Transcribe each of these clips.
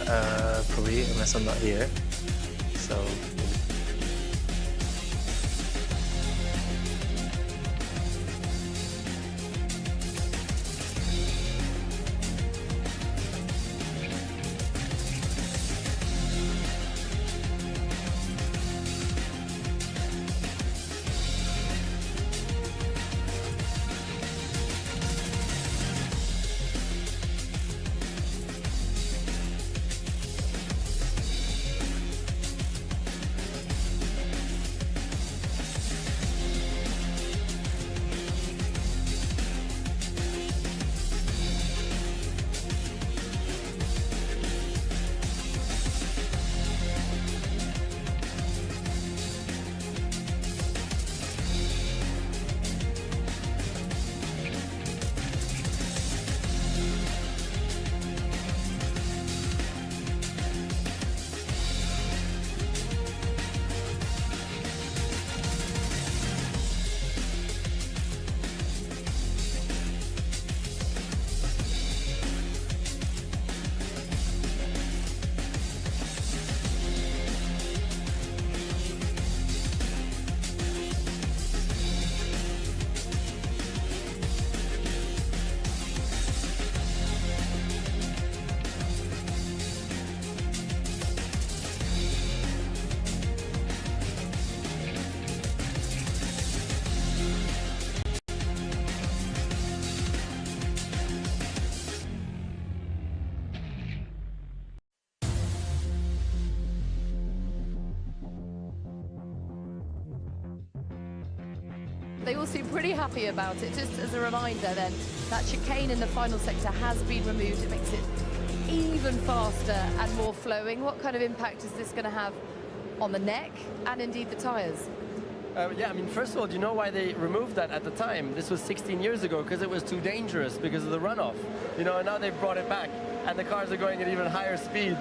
probably, unless I'm not here. So. They all seem pretty happy about it. Just as a reminder then, that chicane in the final sector has been removed. It makes it even faster and more flowing. What kind of impact is this going to have on the neck and indeed the tyres? Yeah, I mean, first of all, do you know why they removed that at the time? This was 16 years ago, because it was too dangerous because of the runoff. You know, and now they've brought it back, and the cars are going at even higher speeds.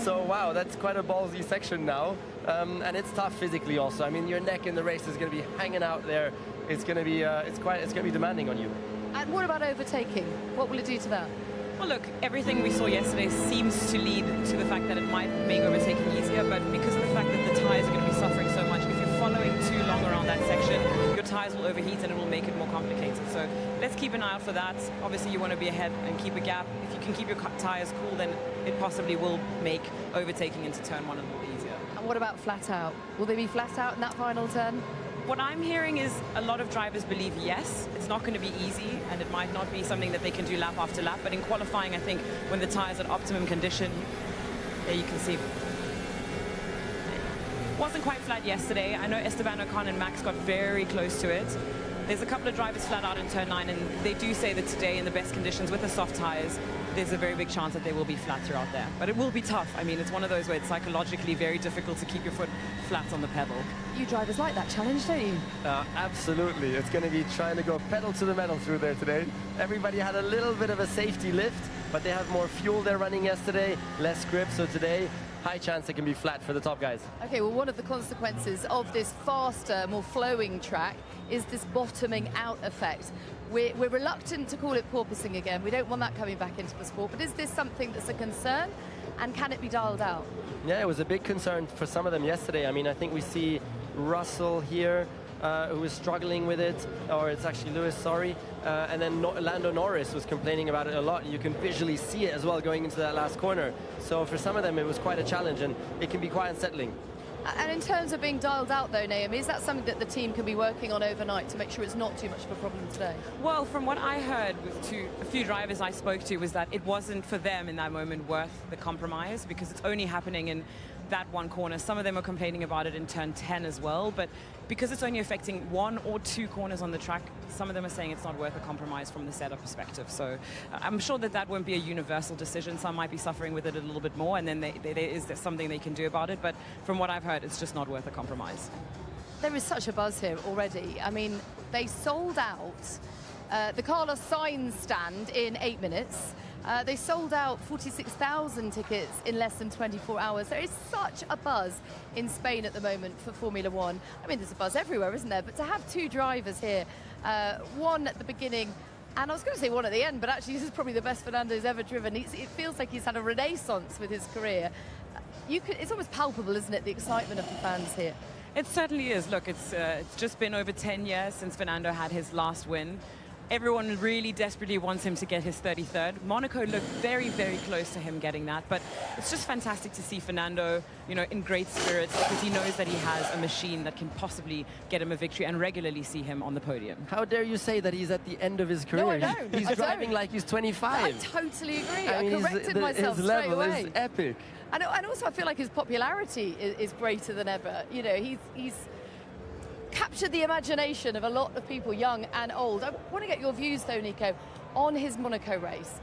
So, wow, that's quite a ballsy section now. And it's tough physically also. I mean, your neck in the race is going to be hanging out there. It's going to be, it's going to be demanding on you. And what about overtaking? What will it do to that? Well, look, everything we saw yesterday seems to lead to the fact that it might make overtaking easier, but because of the fact that the tyres are going to be suffering so much, if you're following too long around that section, your tyres will overheat and it will make it more complicated. So let's keep an eye out for that. Obviously, you want to be ahead and keep a gap. If you can keep your tyres cool, then it possibly will make overtaking into turn one a little easier. And what about flat out? Will they be flat out in that final turn? What I'm hearing is a lot of drivers believe yes, it's not going to be easy and it might not be something that they can do lap after lap, but in qualifying, I think when the tyres are at optimum condition, there you can see. Wasn't quite flat yesterday. I know Esteban Ocon and Max got very close to it. There's a couple of drivers flat out in turn 9, and they do say that today in the best conditions with the soft tyres, there's a very big chance that they will be flat throughout there. But it will be tough. I mean, it's one of those where it's psychologically very difficult to keep your foot flat on the pedal. You drivers like that challenge, don't you? Absolutely. It's going to be trying to go pedal to the metal through there today. Everybody had a little bit of a safety lift, but they have more fuel they're running yesterday, less grip, so today, high chance it can be flat for the top guys. Okay, well, one of the consequences of this faster, more flowing track is this bottoming out effect. We're reluctant to call it porpoising again. We don't want that coming back into the sport, but is this something that's a concern, and can it be dialed out? Yeah, it was a big concern for some of them yesterday. I mean, I think we see Russell here, who is struggling with it, or it's actually Lewis, sorry, and then Lando Norris was complaining about it a lot. You can visually see it as well going into that last corner. So for some of them, it was quite a challenge, and it can be quite unsettling. And in terms of being dialed out, though, Naomi, is that something that the team can be working on overnight to make sure it's not too much of a problem today? Well, from what I heard with a few drivers I spoke to was that it wasn't for them in that moment worth the compromise because it's only happening in that one corner. Some of them are complaining about it in turn 10 as well, but because it's only affecting 1 or 2 corners on the track, some of them are saying it's not worth a compromise from the setup perspective. So I'm sure that that won't be a universal decision. Some might be suffering with it a little bit more, and then there is something they can do about it. But from what I've heard, it's just not worth a compromise. There is such a buzz here already. I mean, they sold out the Carlos Sainz stand in 8 minutes. They sold out 46,000 tickets in less than 24 hours. There is such a buzz in Spain at the moment for Formula One. I mean, there's a buzz everywhere, isn't there? But to have 2 drivers here, one at the beginning And I was going to say one at the end, but actually this is probably the best Fernando's ever driven. It feels like he's had a renaissance with his career. It's almost palpable, isn't it, the excitement of the fans here? It certainly is. Look, it's just been over 10 years since Fernando had his last win. Everyone really desperately wants him to get his 33rd. Monaco looked very, very close to him getting that, but it's just fantastic to see Fernando, you know, in great spirits, because he knows that he has a machine that can possibly get him a victory, and regularly see him on the podium. How dare you say that he's at the end of his career? No, I don't. He's driving like he's 25. I totally agree. I mean, I corrected myself his straight level away. is epic. And also I feel like his popularity is greater than ever. You know, he's captured the imagination of a lot of people, young and old. I want to get your views, though, Nico, on his Monaco race.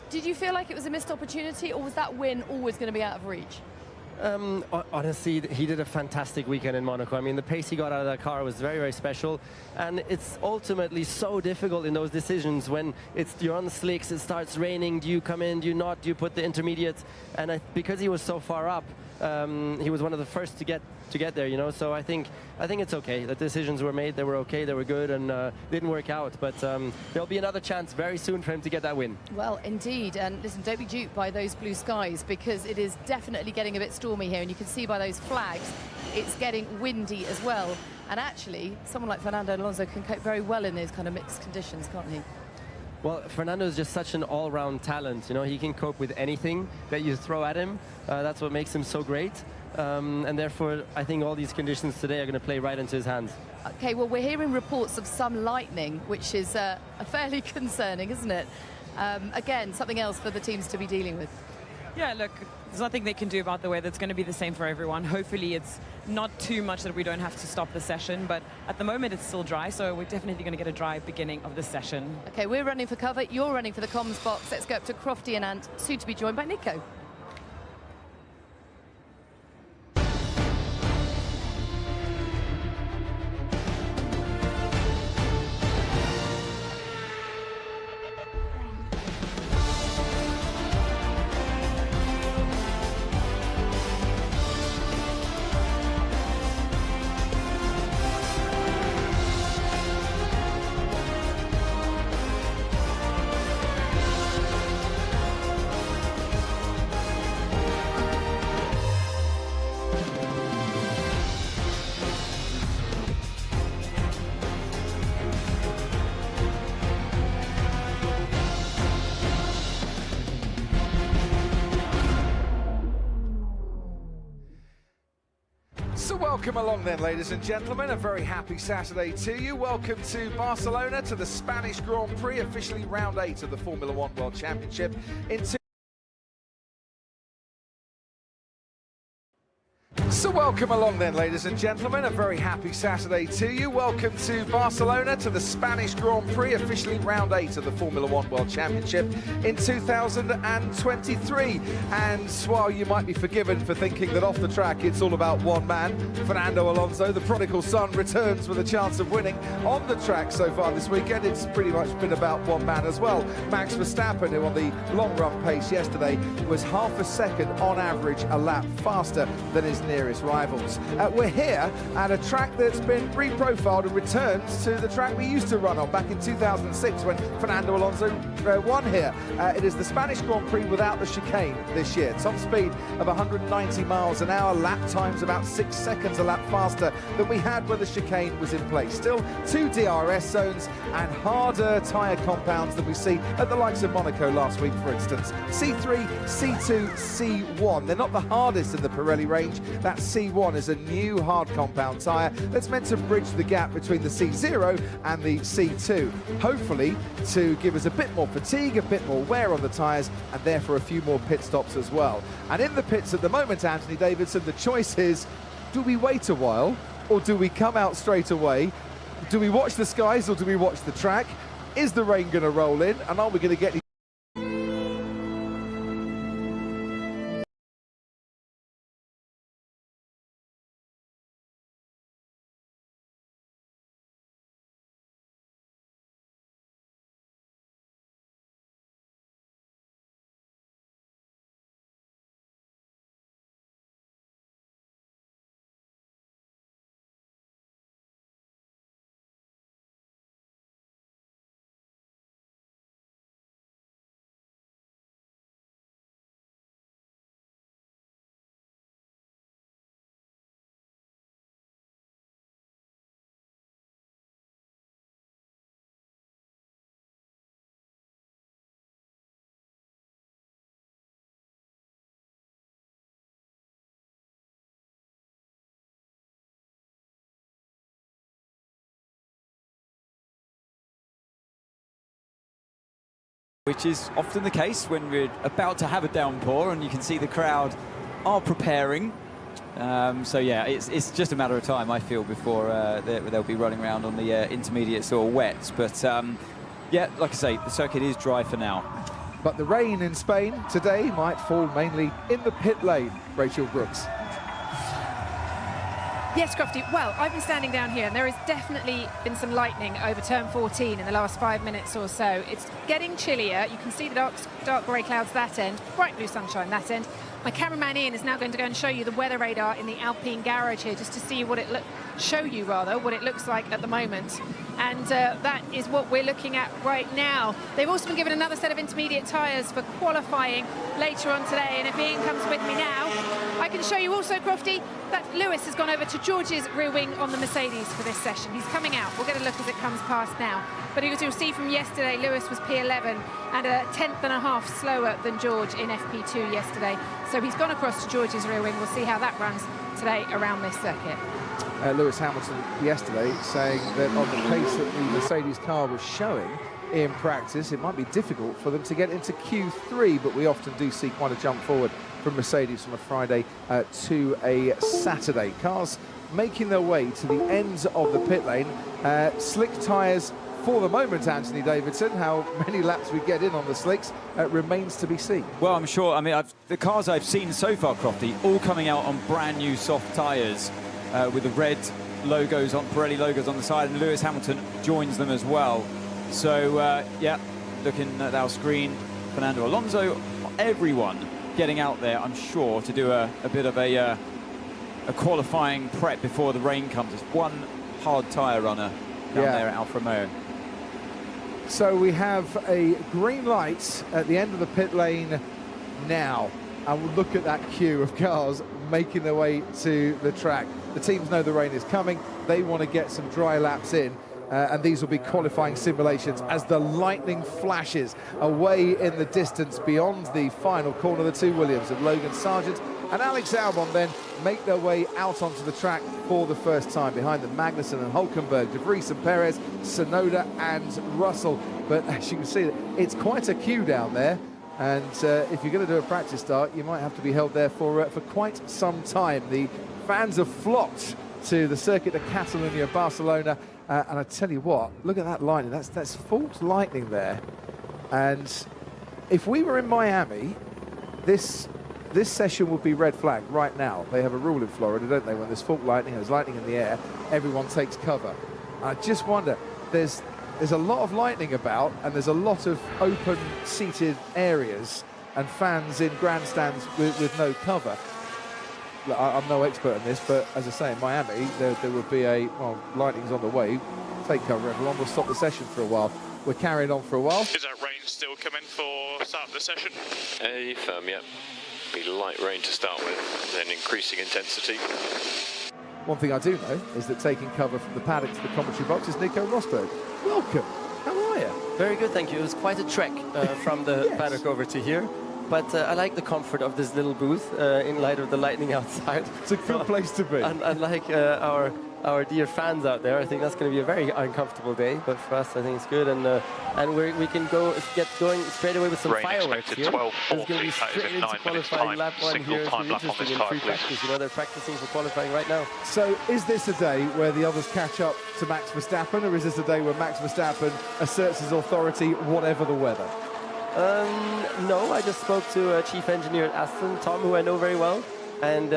Did you feel like it was a missed opportunity, or was that win always going to be out of reach? Honestly, he did a fantastic weekend in Monaco. I mean, the pace he got out of that car was very, very special. And it's ultimately so difficult in those decisions when you're on the slicks, it starts raining, do you come in, do you not, do you put the intermediates? And because he was so far up, he was one of the first to get there, you know. So I think it's okay. The decisions were made, they were okay, they were good, and didn't work out. But there'll be another chance very soon for him to get that win. Well, indeed. And listen, don't be duped by those blue skies, because it is definitely getting a bit stormy here, and you can see by those flags it's getting windy as well. And actually, someone like Fernando Alonso can cope very well in those kind of mixed conditions, can't he? Well, Fernando is just such an all-round talent. You know, he can cope with anything that you throw at him. That's what makes him so great. And therefore, I think all these conditions today are going to play right into his hands. Okay, well, we're hearing reports of some lightning, which is fairly concerning, isn't it? Again, something else for the teams to be dealing with. Yeah, look, there's nothing they can do about the weather. It's going to be the same for everyone. Hopefully it's not too much that we don't have to stop the session, but at the moment it's still dry, so we're definitely going to get a dry beginning of the session. Okay, we're running for cover, you're running for the comms box. Let's go up to Crofty and Ant, soon to be joined by Nico. So welcome along then, ladies and gentlemen. A very happy Saturday to you. Welcome to Barcelona, to the Spanish Grand Prix, officially round 8 of the Formula 1 World Championship. So welcome along then, ladies and gentlemen. A very happy Saturday to you. Welcome to Barcelona, to the Spanish Grand Prix, officially round 8 of the Formula 1 World Championship in 2023. And while you might be forgiven for thinking that off the track it's all about one man, Fernando Alonso, the prodigal son, returns with a chance of winning. On the track so far this weekend, it's pretty much been about one man as well. Max Verstappen, who on the long run pace yesterday was half a second on average a lap faster than his nearest rivals. We're here at a track that's been reprofiled and returns to the track we used to run on back in 2006 when Fernando Alonso won here. It is the Spanish Grand Prix without the chicane this year. Top speed of 190 miles an hour, lap times about 6 seconds a lap faster than we had when the chicane was in place. Still 2 DRS zones and harder tyre compounds than we see at the likes of Monaco last week, for instance. C3, C2, C1. They're not the hardest in the Pirelli range. That C1 is a new hard compound tyre that's meant to bridge the gap between the C0 and the C2, hopefully to give us a bit more fatigue, a bit more wear on the tyres, and therefore a few more pit stops as well. And in the pits at the moment, Anthony Davidson, the choice is, do we wait a while or do we come out straight away? Do we watch the skies or do we watch the track? Is the rain going to roll in, and are we going to get which is often the case when we're about to have a downpour, and you can see the crowd are preparing. So yeah, it's just a matter of time, I feel, before they'll be running around on the intermediates or wets. But yeah, like I say, the circuit is dry for now. But the rain in Spain today might fall mainly in the pit lane. Rachel Brooks. Yes, Crofty. Well, I've been standing down here, and there has definitely been some lightning over turn 14 in the last 5 minutes or so. It's getting chillier. You can see the dark grey clouds that end, bright blue sunshine that end. My cameraman Ian is now going to go and show you the weather radar in the Alpine garage here, just to see what what it looks like at the moment. And that is what we're looking at right now. They've also been given another set of intermediate tyres for qualifying later on today. And if Ian comes with me now, I can show you also, Crofty, that Lewis has gone over to George's rear wing on the Mercedes for this session. He's coming out. We'll get a look as it comes past now. But as you'll see from yesterday, Lewis was P11 and a tenth and a half slower than George in FP2 yesterday. So he's gone across to George's rear wing. We'll see how that runs today around this circuit. Lewis Hamilton yesterday saying that on the pace that the Mercedes car was showing in practice, it might be difficult for them to get into Q3, but we often do see quite a jump forward from Mercedes from a Friday to a Saturday. Cars making their way to the ends of the pit lane. Slick tyres for the moment, Anthony Davidson. How many laps we get in on the slicks remains to be seen. Well, I'm sure, I mean, the cars I've seen so far, Crofty, all coming out on brand new soft tyres with the red logos on, Pirelli logos on the side, and Lewis Hamilton joins them as well. So, yeah, looking at our screen, Fernando Alonso, everyone getting out there, I'm sure, to do a bit of a qualifying prep before the rain comes. There's one hard tyre runner down there at Alfa Romeo. So we have a green light at the end of the pit lane now, and we'll look at that queue of cars making their way to the track. The teams know the rain is coming. They want to get some dry laps in, and these will be qualifying simulations as the lightning flashes away in the distance beyond the final corner. The two Williams of Logan Sargent and Alex Albon then make their way out onto the track for the first time. Behind them, Magnussen and Hulkenberg, De Vries and Perez, Tsunoda and Russell. But as you can see, it's quite a queue down there. And if you're going to do a practice start, you might have to be held there for quite some time. The fans have flocked to the Circuit de Catalunya, Barcelona. And I tell you what, look at that lightning. That's fault lightning there. And if we were in Miami, this session would be red flag right now. They have a rule in Florida, don't they? When there's fault lightning, there's lightning in the air, everyone takes cover. I just wonder, there's a lot of lightning about, and there's a lot of open seated areas and fans in grandstands with no cover. Look, I'm no expert in this, but as I say, in Miami, there would be lightning's on the way. Take cover, everyone. We'll stop the session for a while. We're carrying on for a while. Is that rain still coming for start of the session? Firm, yeah. Be light rain to start with, then increasing intensity. One thing I do know is that taking cover from the paddock to the commentary box is Nico Rosberg. Welcome. How are you? Very good, thank you. It was quite a trek from the paddock over to here. But I like the comfort of this little booth in light of the lightning outside. It's a good place to be. Unlike our dear fans out there, I think that's going to be a very uncomfortable day. But for us, I think it's good, and we can get going straight away with some Rain fireworks here. 12:40, It's going to be straight into qualifying lap one here. It's really interesting in free practice. You know, they're practicing for qualifying right now. So is this a day where the others catch up to Max Verstappen, or is this a day where Max Verstappen asserts his authority whatever the weather? No, I just spoke to Chief Engineer at Aston, Tom, who I know very well, and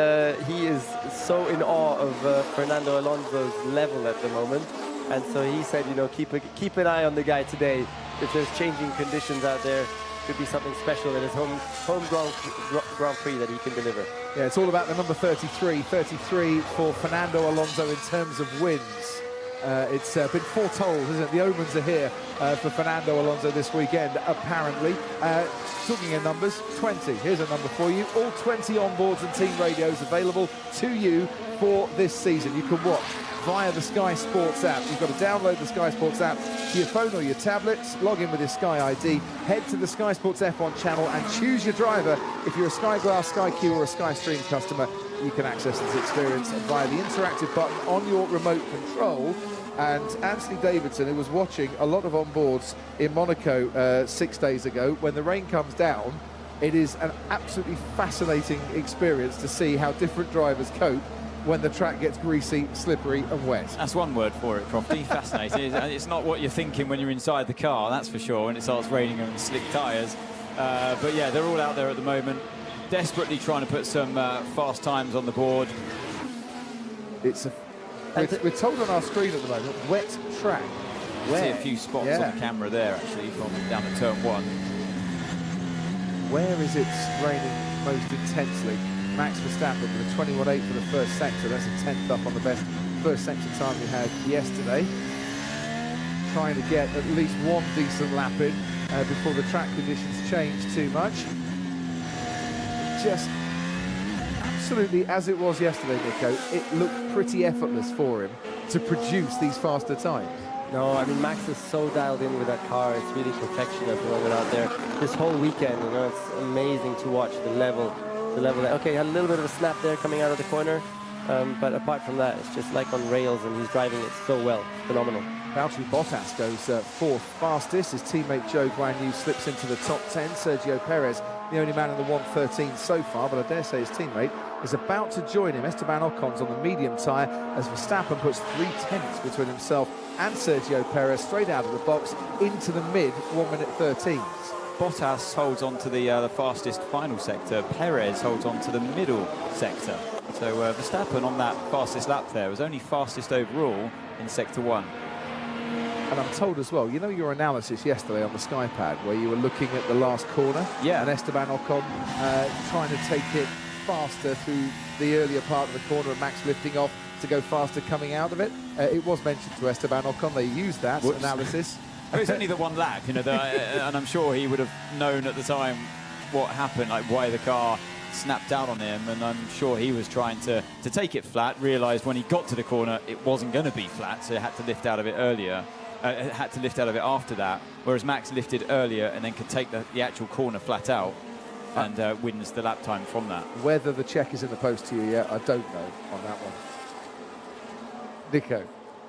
he is so in awe of Fernando Alonso's level at the moment, and so he said, you know, keep an eye on the guy today. If there's changing conditions out there, could be something special in his home Grand Prix that he can deliver. Yeah, it's all about the number 33 for Fernando Alonso in terms of wins. It's been foretold, isn't it? The omens are here for Fernando Alonso this weekend, apparently. Talking in numbers, 20. Here's a number for you. All 20 onboards and team radios available to you for this season. You can watch via the Sky Sports app. You've got to download the Sky Sports app to your phone or your tablets, log in with your Sky ID, head to the Sky Sports F1 channel and choose your driver. If you're a Sky Glass, Sky Q or a Sky Stream customer, you can access this experience via the interactive button on your remote control. And Anthony Davidson, who was watching a lot of onboards in Monaco 6 days ago, when the rain comes down, it is an absolutely fascinating experience to see how different drivers cope when the track gets greasy, slippery and wet. That's one word for it, Crofty. Fascinating. It's not what you're thinking when you're inside the car, that's for sure, when it starts raining and slick tyres. But yeah, they're all out there at the moment, desperately trying to put some fast times on the board. We're told on our screen at the moment, wet track. You see a few spots on the camera there, actually, from down at turn 1. Where is it raining most intensely? Max Verstappen with a 21.8 for the first sector. That's a 10th up on the best first sector time we had yesterday. Trying to get at least one decent lap in before the track conditions change too much. Just absolutely as it was yesterday, Nico, it looked pretty effortless for him to produce these faster times. No, I mean, Max is so dialed in with that car. It's really perfection at the moment out there. This whole weekend, you know, it's amazing to watch the level. Okay, had a little bit of a snap there coming out of the corner, but apart from that, it's just like on rails, and he's driving it so well. Phenomenal. Valtteri Bottas goes fourth fastest. His teammate Zhou Guanyu slips into the top 10. Sergio Perez, the only man in the 113 so far, but I dare say his teammate is about to join him. Esteban Ocon's on the medium tyre as Verstappen puts 3/10 between himself and Sergio Perez straight out of the box into the mid 1:13. Bottas holds on to the fastest final sector. Perez holds on to the middle sector. So Verstappen on that fastest lap there was only fastest overall in sector 1. And I'm told as well, you know your analysis yesterday on the SkyPad where you were looking at the last corner? Yeah. And Esteban Ocon trying to take it faster through the earlier part of the corner and Max lifting off to go faster coming out of it. It was mentioned to Esteban Ocon, they used that analysis. It's only the one lap, you know, and I'm sure he would have known at the time what happened, like why the car snapped down on him, and I'm sure he was trying to take it flat, realised when he got to the corner it wasn't going to be flat, so he had to lift out of it earlier. Had to lift out of it after that, whereas Max lifted earlier and then could take the actual corner flat out and wins the lap time from that. Whether the check is in the post to you yet, I don't know on that one. Nico.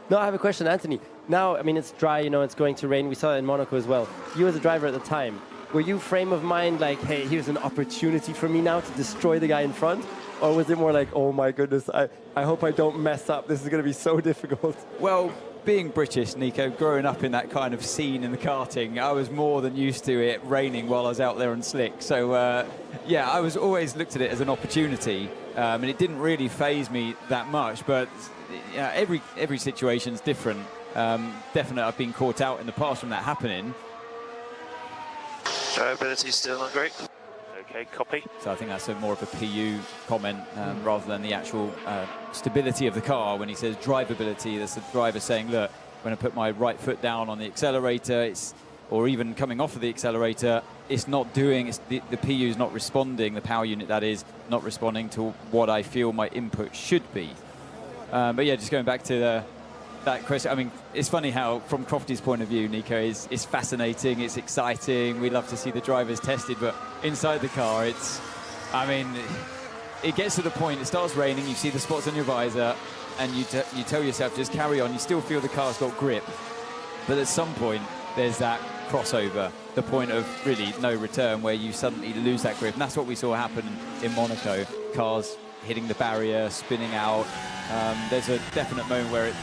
No, I have a question, Anthony. Now, I mean, it's dry, you know, it's going to rain. We saw it in Monaco as well. You as a driver at the time, were you frame of mind like, hey, here's an opportunity for me now to destroy the guy in front? Or was it more like, oh my goodness, I hope I don't mess up. This is going to be so difficult. Well, being British, Nico, growing up in that kind of scene in the karting, I was more than used to it raining while I was out there on slick. So, yeah, I was always looked at it as an opportunity, and it didn't really faze me that much. But yeah, every situation's different. Definitely, I've been caught out in the past from that happening. Drivability's still not great. Okay, copy. So I think that's more of a PU comment rather than the actual stability of the car. When he says drivability, that's the driver saying, look, when I put my right foot down on the accelerator, or even coming off of the accelerator, it's not doing, the PU is not responding, the power unit that is, not responding to what I feel my input should be. But yeah, just going back to that question, I mean, it's funny how, from Crofty's point of view, Nico, it's fascinating, it's exciting, we love to see the drivers tested, but inside the car, I mean, it gets to the point, it starts raining, you see the spots on your visor, and you tell yourself, just carry on, you still feel the car's got grip, but at some point, there's that crossover, the point of really no return, where you suddenly lose that grip, and that's what we saw happen in Monaco, cars hitting the barrier, spinning out. There's a definite moment where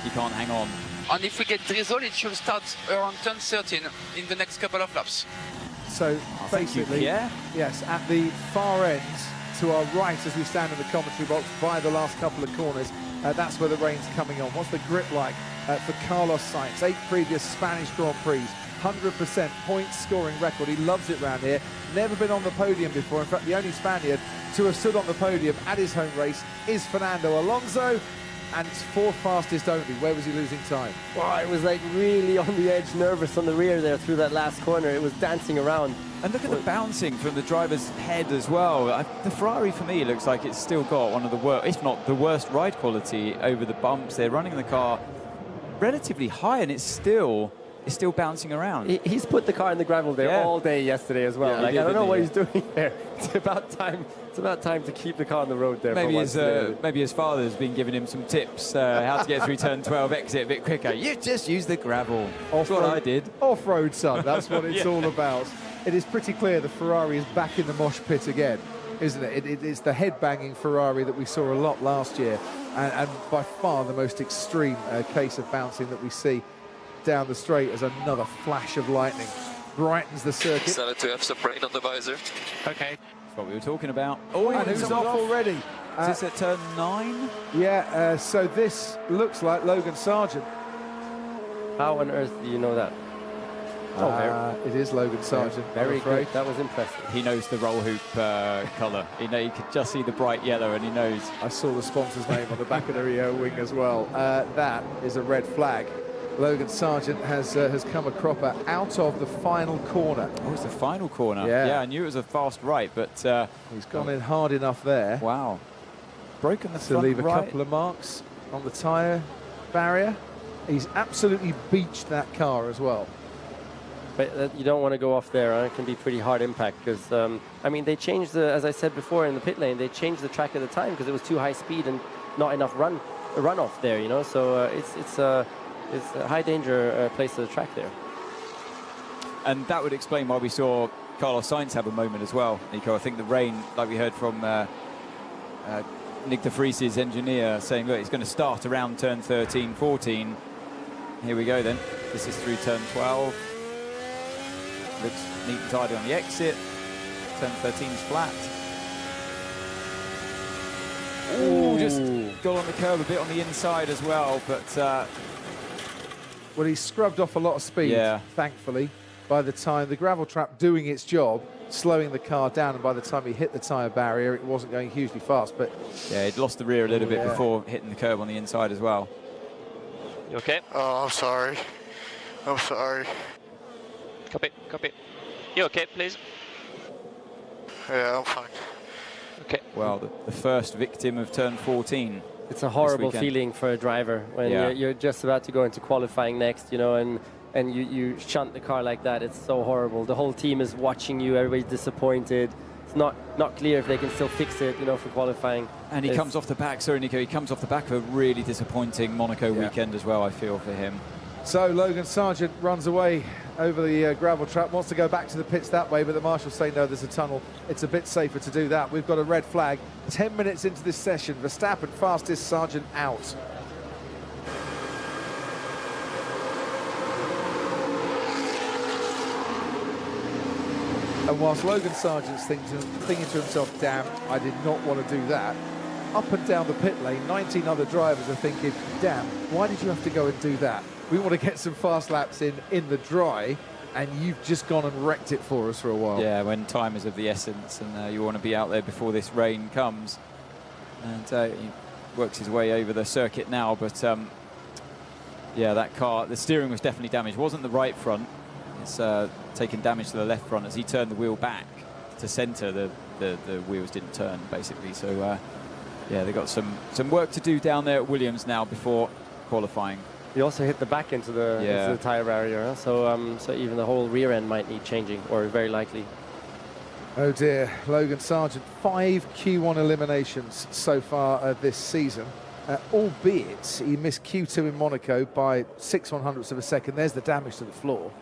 you can't hang on. And if we get drizzle, it should start around turn 13 in the next couple of laps. So basically, yes, at the far end, to our right as we stand in the commentary box by the last couple of corners, that's where the rain's coming on. What's the grip like for Carlos Sainz? 8 previous Spanish Grand Prix, 100% point scoring record. He loves it round here. Never been on the podium before. In fact, the only Spaniard to have stood on the podium at his home race is Fernando Alonso. And it's 4th fastest only. Where was he losing time? Wow, it was like really on the edge, nervous on the rear there through that last corner. It was dancing around. And look at the bouncing from the driver's head as well. The Ferrari, for me, looks like it's still got one of the worst, if not the worst, ride quality over the bumps. They're running the car relatively high, and it's still is still bouncing around. He's put the car in the gravel there all day yesterday as well. Yeah, like, did, I don't know what he? he's doing there. It's about time. It's about time to keep the car on the road there. Maybe his father's been giving him some tips how to get through turn 12 exit a bit quicker. You just use the gravel. That's what I did. Off-road, son. That's what it's all about. It is pretty clear the Ferrari is back in the mosh pit again, isn't it? It's the head-banging Ferrari that we saw a lot last year, and by far the most extreme case of bouncing that we see down the straight as another flash of lightning brightens the circuit. Sell it to have some rain on the visor. Okay. That's what we were talking about. Oh, And who's off already? Is this at turn 9? Yeah, so this looks like Logan Sargent. How on earth do you know that? It is Logan Sargent. Very good. That was impressive. He knows the roll hoop colour. You could just see the bright yellow, and he knows. I saw the sponsor's name on the back of the rear wing as well. That is a red flag. Logan Sargent has come a cropper out of the final corner. Oh, it's the final corner. Yeah. I knew it was a fast right, but he's gone in hard enough there. Wow. Broken the to front leave a right. couple of marks on the tyre barrier. He's absolutely beached that car as well. But you don't want to go off there. It can be pretty hard impact because, I mean, they changed as I said before in the pit lane, they changed the track at the time because it was too high speed and not enough runoff there, you know. So it's a high danger place of the track there. And that would explain why we saw Carlos Sainz have a moment as well, Nico. I think the rain, like we heard from Nick de Vries's engineer, saying, look, it's going to start around turn 13, 14. Here we go then. This is through turn 12. Looks neat and tidy on the exit. Turn 13's flat. Ooh, just got on the curb a bit on the inside as well, but... well, he scrubbed off a lot of speed, thankfully, by the time the gravel trap doing its job, slowing the car down, and by the time he hit the tyre barrier, it wasn't going hugely fast, but... Yeah, he'd lost the rear a little bit before hitting the curb on the inside as well. You okay? Oh, I'm sorry. I'm sorry. Copy, copy. You okay, please? Yeah, I'm fine. Okay. Well, the first victim of turn 14. It's a horrible feeling for a driver when you're just about to go into qualifying next, you know, and you shunt the car like that. It's so horrible. The whole team is watching you. Everybody's disappointed. It's not clear if they can still fix it, you know, for qualifying. And he comes off the back, sorry, Nico, he comes off the back of a really disappointing Monaco weekend as well, I feel, for him. So Logan Sargent runs away over the gravel trap, wants to go back to the pits that way, but the marshals say no, there's a tunnel. It's a bit safer to do that. We've got a red flag. 10 minutes into this session, Verstappen fastest, Sargent out. And whilst Logan Sargent's thinking to himself, damn, I did not want to do that, up and down the pit lane, 19 other drivers are thinking, damn, why did you have to go and do that? We want to get some fast laps in the dry, and you've just gone and wrecked it for us for a while. Yeah, when time is of the essence, and you want to be out there before this rain comes. And he works his way over the circuit now, but yeah, that car, the steering was definitely damaged. It wasn't the right front. It's taken damage to the left front. As he turned the wheel back to centre, the wheels didn't turn, basically. So, yeah, they've got some work to do down there at Williams now before qualifying. He also hit the back into the tyre barrier, huh? So even the whole rear end might need changing, or very likely. Oh dear, Logan Sargent, 5 Q1 eliminations so far this season, albeit he missed Q2 in Monaco by 6/100ths of a second. There's the damage to the floor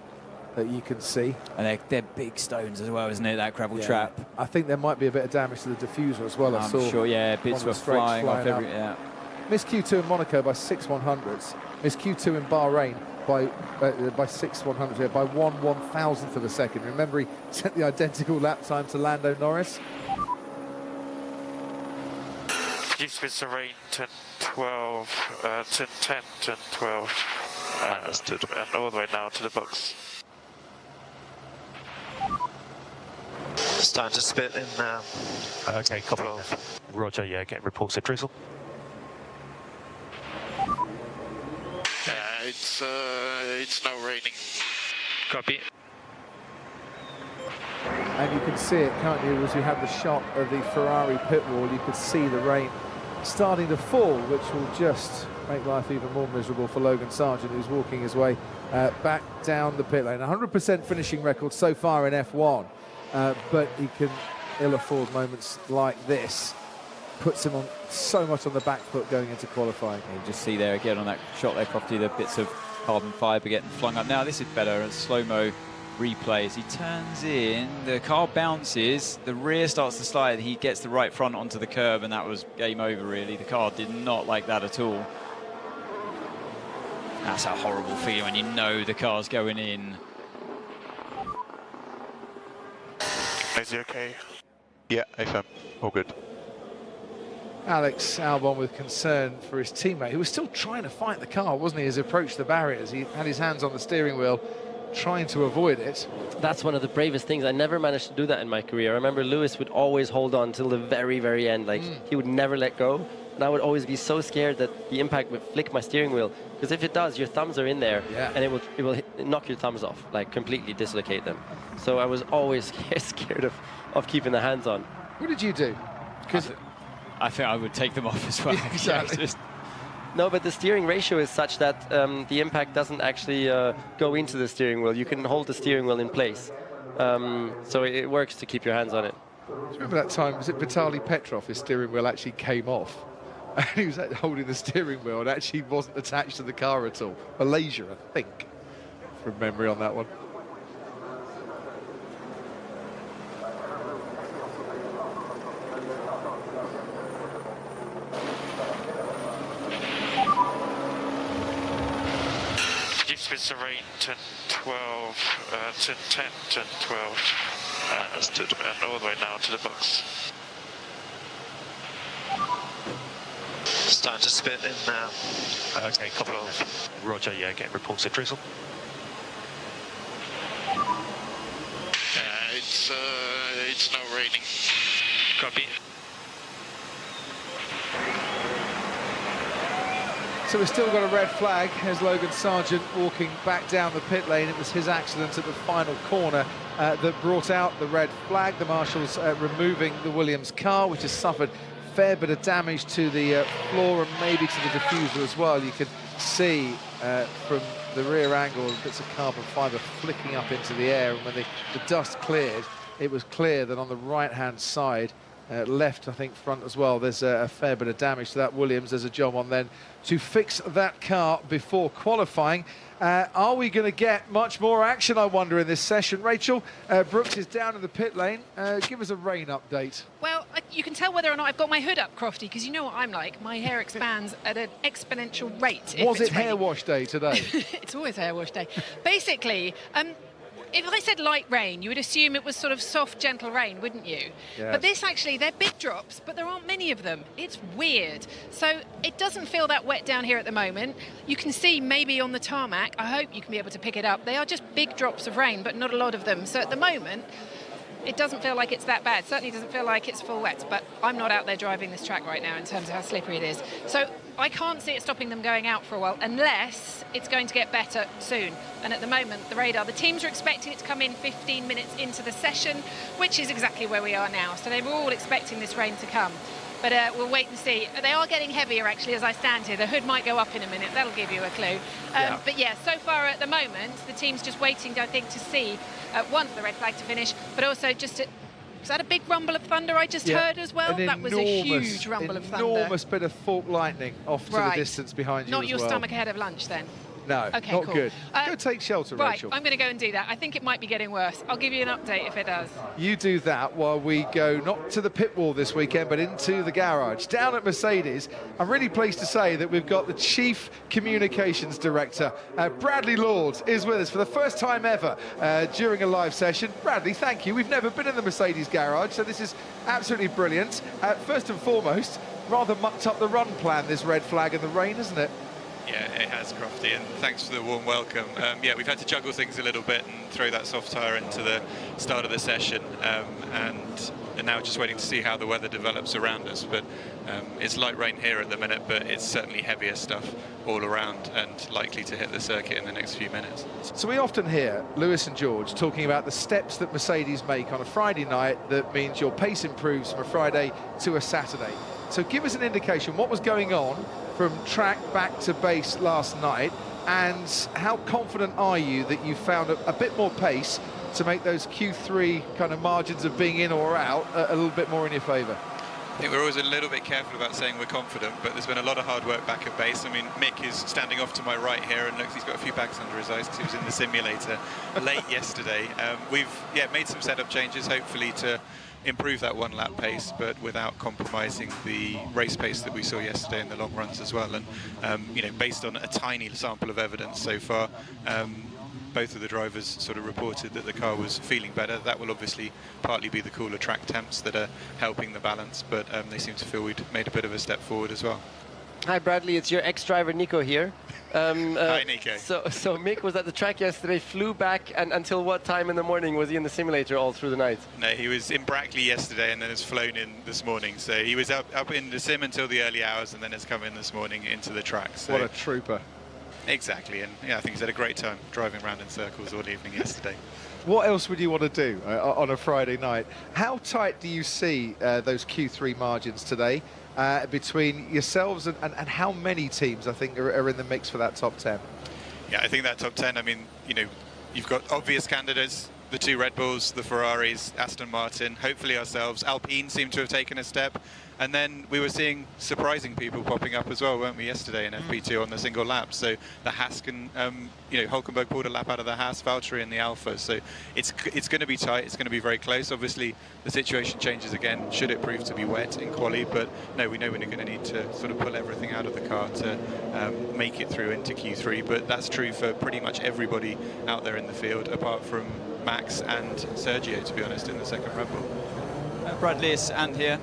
that you can see. And they're big stones as well, isn't it, that gravel trap? I think there might be a bit of damage to the diffuser as well. I'm sure, yeah, bits were flying off every... Missed Q2 in Monaco by 6/100ths. Missed Q2 in Bahrain by 6/100ths, by 1/1000th of a second. Remember, he set the identical lap time to Lando Norris. Used with the rain, turn 12, turn 10, turn 12. Understood. And all the way now to the box. Starting to spit in okay, couple of Roger, yeah, getting reports of drizzle. It's now raining. Copy. And you can see it, can't you, as we have the shot of the Ferrari pit wall, you could see the rain starting to fall, which will just make life even more miserable for Logan Sargent, who's walking his way back down the pit lane. 100% finishing record so far in F1, but he can ill afford moments like this. Puts him on so much on the back foot going into qualifying. You just see there again on that shot there, Crofty, the bits of carbon fibre getting flung up. Now this is better, a slow-mo replay as he turns in, the car bounces, the rear starts to slide, he gets the right front onto the curb, and that was game over really. The car did not like that at all. That's a horrible feeling when you know the car's going in. Is he okay? Yeah, FM. All good. Alex Albon with concern for his teammate, who was still trying to fight the car, wasn't he, as he approached the barriers. He had his hands on the steering wheel, trying to avoid it. That's one of the bravest things. I never managed to do that in my career. I remember Lewis would always hold on till the very, very end. Like, he would never let go. And I would always be so scared that the impact would flick my steering wheel. Because if it does, your thumbs are in there, and it will knock your thumbs off, like completely dislocate them. So I was always scared of keeping the hands on. What did you do? Because I think I would take them off as well. Yeah, exactly. No, but the steering ratio is such that the impact doesn't actually go into the steering wheel. You can hold the steering wheel in place. So it works to keep your hands on it. Do you remember that time, was it Vitaly Petrov, his steering wheel actually came off? And he was holding the steering wheel and actually wasn't attached to the car at all. Malaysia, I think, from memory on that one. Speeds of rain, 10, 12, 10, 10, 10, 12. Understood. And all the way now to the box. Starting to spit in now. Okay, couple of. Roger, yeah, get reports of drizzle. It's now raining. Copy. So we've still got a red flag as Logan Sargent walking back down the pit lane. It was his accident at the final corner that brought out the red flag. The marshals removing the Williams car, which has suffered a fair bit of damage to the floor and maybe to the diffuser as well. You can see from the rear angle bits of carbon fibre flicking up into the air, and when the dust cleared, it was clear that on the right-hand side, left, I think, front as well, there's a fair bit of damage to that Williams. There's a job on then to fix that car before qualifying. Are we going to get much more action, I wonder, in this session? Rachel, Brooks is down in the pit lane. Give us a rain update. Well, you can tell whether or not I've got my hood up, Crofty, because you know what I'm like. My hair expands at an exponential rate. Was it hair wash day today? It's always hair wash day. Basically, if I said light rain, you would assume it was sort of soft, gentle rain, wouldn't you? Yeah. But this actually, they're big drops, but there aren't many of them. It's weird. So it doesn't feel that wet down here at the moment. You can see maybe on the tarmac, I hope you can be able to pick it up. They are just big drops of rain, but not a lot of them. So at the moment, it doesn't feel like it's that bad. Certainly doesn't feel like it's full wet, but I'm not out there driving this track right now in terms of how slippery it is. So I can't see it stopping them going out for a while unless it's going to get better soon. And at the moment, the radar, the teams are expecting it to come in 15 minutes into the session, which is exactly where we are now. So they were all expecting this rain to come. But we'll wait and see. They are getting heavier, actually, as I stand here. The hood might go up in a minute. That'll give you a clue. But yeah, so far at the moment, the team's just waiting, I think, to see, one, the red flag to finish, but also just to... Was that a big rumble of thunder I just heard as well? That was a huge rumble of thunder. Enormous bit of fork lightning off to the distance behind you Not as your well. stomach ahead of lunch, then? No, okay, not cool. good. Go take shelter, right, Rachel. I'm going to go and do that. I think it might be getting worse. I'll give you an update if it does. You do that while we go not to the pit wall this weekend, but into the garage. Down at Mercedes, I'm really pleased to say that we've got the Chief Communications Director, Bradley Lord, is with us for the first time ever during a live session. Bradley, thank you. We've never been in the Mercedes garage, so this is absolutely brilliant. First and foremost, rather mucked up the run plan, this red flag in the rain, isn't it? Yeah, it has, Crofty, and thanks for the warm welcome. Yeah, we've had to juggle things a little bit and throw that soft tyre into the start of the session, and now just waiting to see how the weather develops around us. But it's light rain here at the minute, but it's certainly heavier stuff all around and likely to hit the circuit in the next few minutes. So we often hear Lewis and George talking about the steps that Mercedes make on a Friday night that means your pace improves from a Friday to a Saturday. So give us an indication, what was going on from track back to base last night, and how confident are you that you found a bit more pace to make those Q3 kind of margins of being in or out a little bit more in your favour? I think we're always a little bit careful about saying we're confident, but there's been a lot of hard work back at base. I mean, Mick is standing off to my right here, and looks, he's got a few bags under his eyes because he was in the simulator late yesterday. We've made some setup changes, hopefully to improve that one lap pace, but without compromising the race pace that we saw yesterday in the long runs as well. And you know, based on a tiny sample of evidence so far, both of the drivers sort of reported that the car was feeling better. That will obviously partly be the cooler track temps that are helping the balance, but they seem to feel we'd made a bit of a step forward as well. Hi Bradley, it's your ex-driver Nico here. Hi Nico. So Mick was at the track yesterday, flew back, and until what time in the morning was he in the simulator all through the night? No, he was in Brackley yesterday and then has flown in this morning. So he was up in the sim until the early hours and then has come in this morning into the track. So what a trooper. Exactly, and yeah, I think he's had a great time driving around in circles all evening yesterday. What else would you want to do on a Friday night? How tight do you see those Q3 margins today between yourselves and how many teams I think are in the mix for that top 10? Yeah, I think that top 10, I mean, you know, you've got obvious candidates, the two Red Bulls, the Ferraris, Aston Martin, hopefully ourselves. Alpine seem to have taken a step. And then we were seeing surprising people popping up as well, weren't we, yesterday in FP2 on the single lap. So the Haas can, you know, Hulkenberg pulled a lap out of the Haas, Valtteri in the Alpha. So it's going to be tight, it's going to be very close. Obviously, the situation changes again, should it prove to be wet in quali. But no, we know we're going to need to sort of pull everything out of the car to make it through into Q3. But that's true for pretty much everybody out there in the field, apart from Max and Sergio, to be honest, in the second Red Bull. Bradley, it's Ant here.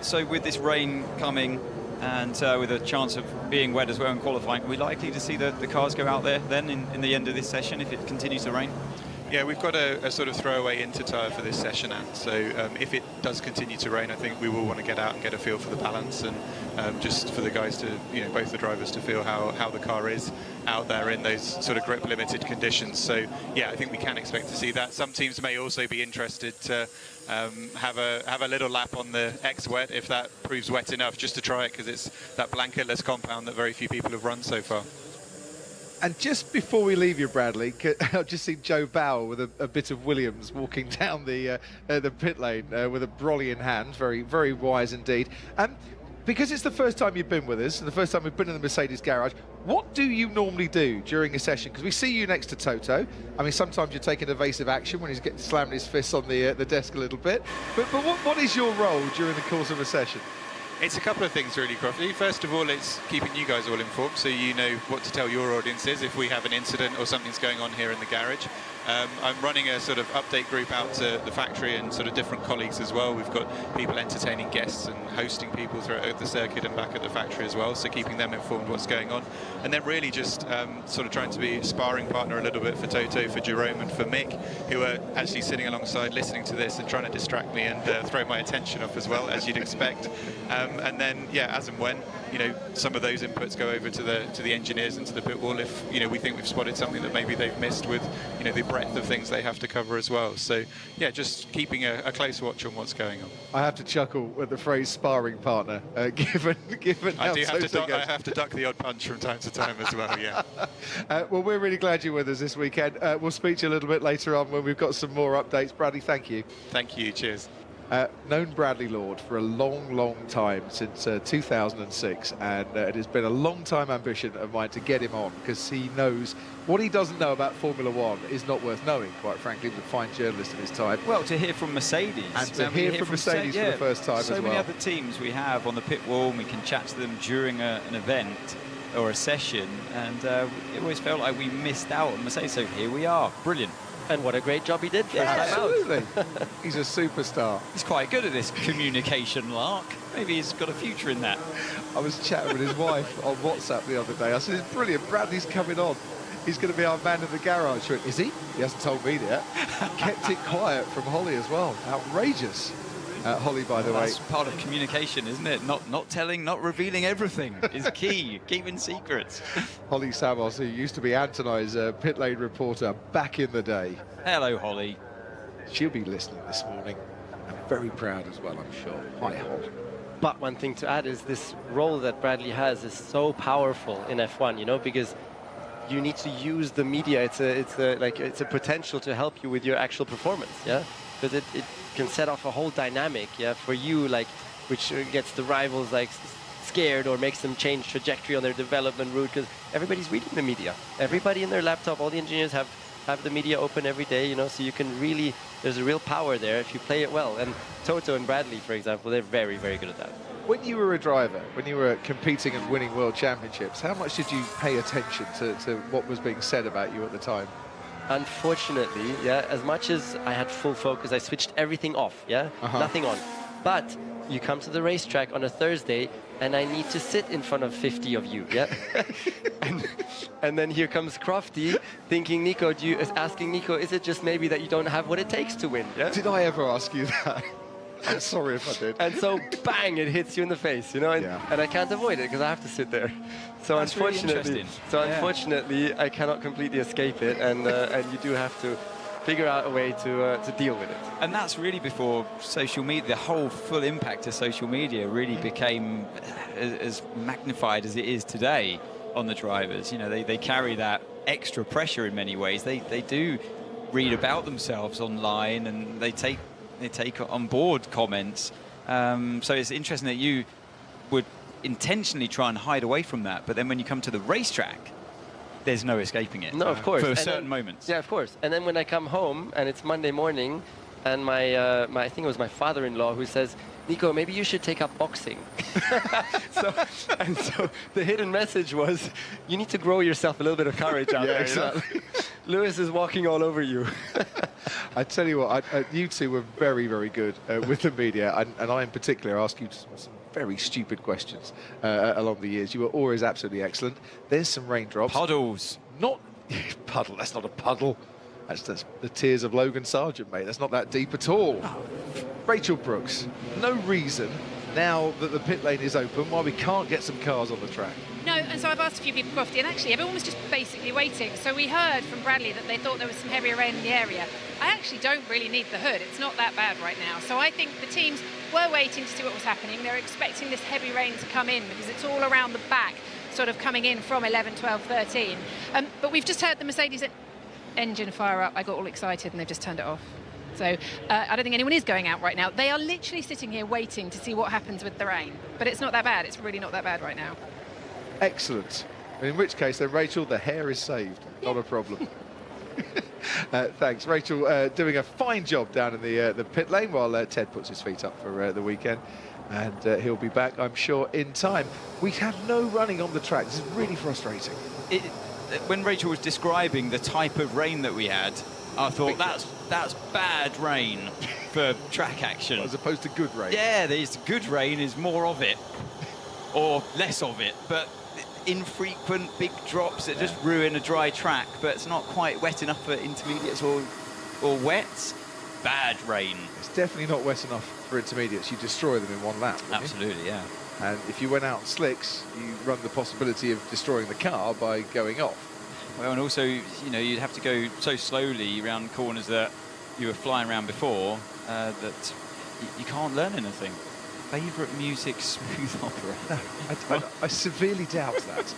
So with this rain coming and with a chance of being wet as well in qualifying, are we likely to see the cars go out there then in the end of this session if it continues to rain? Yeah, we've got a sort of throwaway inter tyre for this session, and so if it does continue to rain, I think we will want to get out and get a feel for the balance, and just for the guys to, you know, both the drivers to feel how the car is out there in those sort of grip limited conditions. So yeah, I think we can expect to see that. Some teams may also be interested to have a little lap on the X-Wet if that proves wet enough, just to try it, because it's that blanketless compound that very few people have run so far. And just before we leave you, Bradley, I've just seen Joe Bauer with a bit of Williams walking down the pit lane with a brolly in hand. Very, very wise indeed. Because it's the first time you've been with us and the first time we've been in the Mercedes garage, what do you normally do during a session? Because we see you next to Toto. I mean, sometimes you're taking evasive action when he's getting slamming his fists on the desk a little bit. But what is your role during the course of a session? It's a couple of things really, Crofty. First of all, it's keeping you guys all informed so you know what to tell your audiences if we have an incident or something's going on here in the garage. I'm running a sort of update group out to the factory and sort of different colleagues as well. We've got people entertaining guests and hosting people throughout the circuit and back at the factory as well, so keeping them informed what's going on. And then really just sort of trying to be a sparring partner a little bit for Toto, for Jerome and for Mick, who are actually sitting alongside listening to this and trying to distract me and throw my attention off as well, as you'd expect. And then, yeah, as and when, you know, some of those inputs go over to the engineers and to the pit wall if, you know, we think we've spotted something that maybe they've missed with, you know, the breadth of things they have to cover as well. So, yeah, just keeping a close watch on what's going on. I have to chuckle at the phrase sparring partner, given how I have to duck the odd punch from time to time as well, yeah. Well, we're really glad you're with us this weekend. We'll speak to you a little bit later on when we've got some more updates. Bradley, thank you. Thank you, cheers. Known Bradley Lord for a long, long time, since 2006, and it has been a long-time ambition of mine to get him on, because he knows what he doesn't know about Formula One is not worth knowing, quite frankly. He's a fine journalist in his time. Well, to hear from Mercedes. And to hear from Mercedes for the first time as well. So many other teams we have on the pit wall, and we can chat to them during an event or a session, and it always felt like we missed out on Mercedes, so here we are. Brilliant. And what a great job he did. Absolutely. He's a superstar. He's quite good at this communication lark. Maybe he's got a future in that. I was chatting with his wife on WhatsApp the other day. I said, it's brilliant, Bradley's coming on. He's going to be our man in the garage. She went, is he? He hasn't told me yet. Kept it quiet from Holly as well. Outrageous. Holly, by the way. That's part of communication, isn't it? Not telling, not revealing everything is key. Keeping secrets. Holly Samos, who used to be Antonai's pit lane reporter back in the day. Hello, Holly. She'll be listening this morning. I'm very proud as well, I'm sure. Hi, Holly. But one thing to add is this role that Bradley has is so powerful in F1, you know, because you need to use the media. It's a potential to help you with your actual performance, yeah, because it can set off a whole dynamic, yeah, for you, like, which gets the rivals like scared or makes them change trajectory on their development route, because everybody's reading the media. Everybody in their laptop, all the engineers have the media open every day, you know, so you can really, there's a real power there if you play it well. And Toto and Bradley, for example, they're very, very good at that. When you were a driver, when you were competing and winning world championships, how much did you pay attention to what was being said about you at the time? Unfortunately, yeah, as much as I had full focus, I switched everything off, yeah, nothing on. But you come to the racetrack on a Thursday and I need to sit in front of 50 of you, yeah? and then here comes Crofty thinking, Nico, asking Nico, is it just maybe that you don't have what it takes to win, yeah? Did I ever ask you that? I'm sorry if I did. And so, bang, it hits you in the face, you know, and I can't avoid it because I have to sit there. So that's unfortunately, really unfortunately, I cannot completely escape it, and you do have to figure out a way to deal with it. And that's really before social media, the whole full impact of social media really became as magnified as it is today on the drivers. You know, they carry that extra pressure in many ways. They do read about themselves online, and they take on board comments. So it's interesting that you would intentionally try and hide away from that, but then when you come to the racetrack, there's no escaping it. No, of course. For certain moments. Yeah, of course. And then when I come home and it's Monday morning, and my I think it was my father-in-law who says, Nico, maybe you should take up boxing. so the hidden message was, you need to grow yourself a little bit of courage out there. Exactly. You know? Lewis is walking all over you. I tell you what, you two were very, very good with the media, and I in particular asked you some very stupid questions along the years. You were always absolutely excellent. There's some raindrops. Puddles. Not puddle, that's not a puddle. That's the tears of Logan Sargent, mate. That's not that deep at all. Oh. Rachel Brooks, no reason now that the pit lane is open why we can't get some cars on the track. No, and so I've asked a few people, Crofty, and actually everyone was just basically waiting. So we heard from Bradley that they thought there was some heavier rain in the area. I actually don't really need the hood. It's not that bad right now. So I think the teams were waiting to see what was happening. They're expecting this heavy rain to come in because it's all around the back, sort of coming in from 11, 12, 13. But we've just heard the Mercedes engine fire up. I got all excited and they've just turned it off. So I don't think anyone is going out right now. They are literally sitting here waiting to see what happens with the rain. But it's not that bad. It's really not that bad right now. Excellent. In which case, then, Rachel, the hair is saved. Not a problem. Thanks, Rachel. Doing a fine job down in the pit lane while Ted puts his feet up for the weekend. And he'll be back, I'm sure, in time. We have no running on the track. This is really frustrating. When Rachel was describing the type of rain that we had, I thought that's bad rain for track action. As opposed to good rain. Yeah, there's good rain is more of it, or less of it, but infrequent big drops that just ruin a dry track, but it's not quite wet enough for intermediates or wets. Bad rain. It's definitely not wet enough for intermediates. You destroy them in one lap. Absolutely, yeah. And if you went out on slicks, you run the possibility of destroying the car by going off. Well, and also, you know, you'd have to go so slowly around corners that you were flying around before that you can't learn anything. Favourite music, Smooth Operator? I severely doubt that.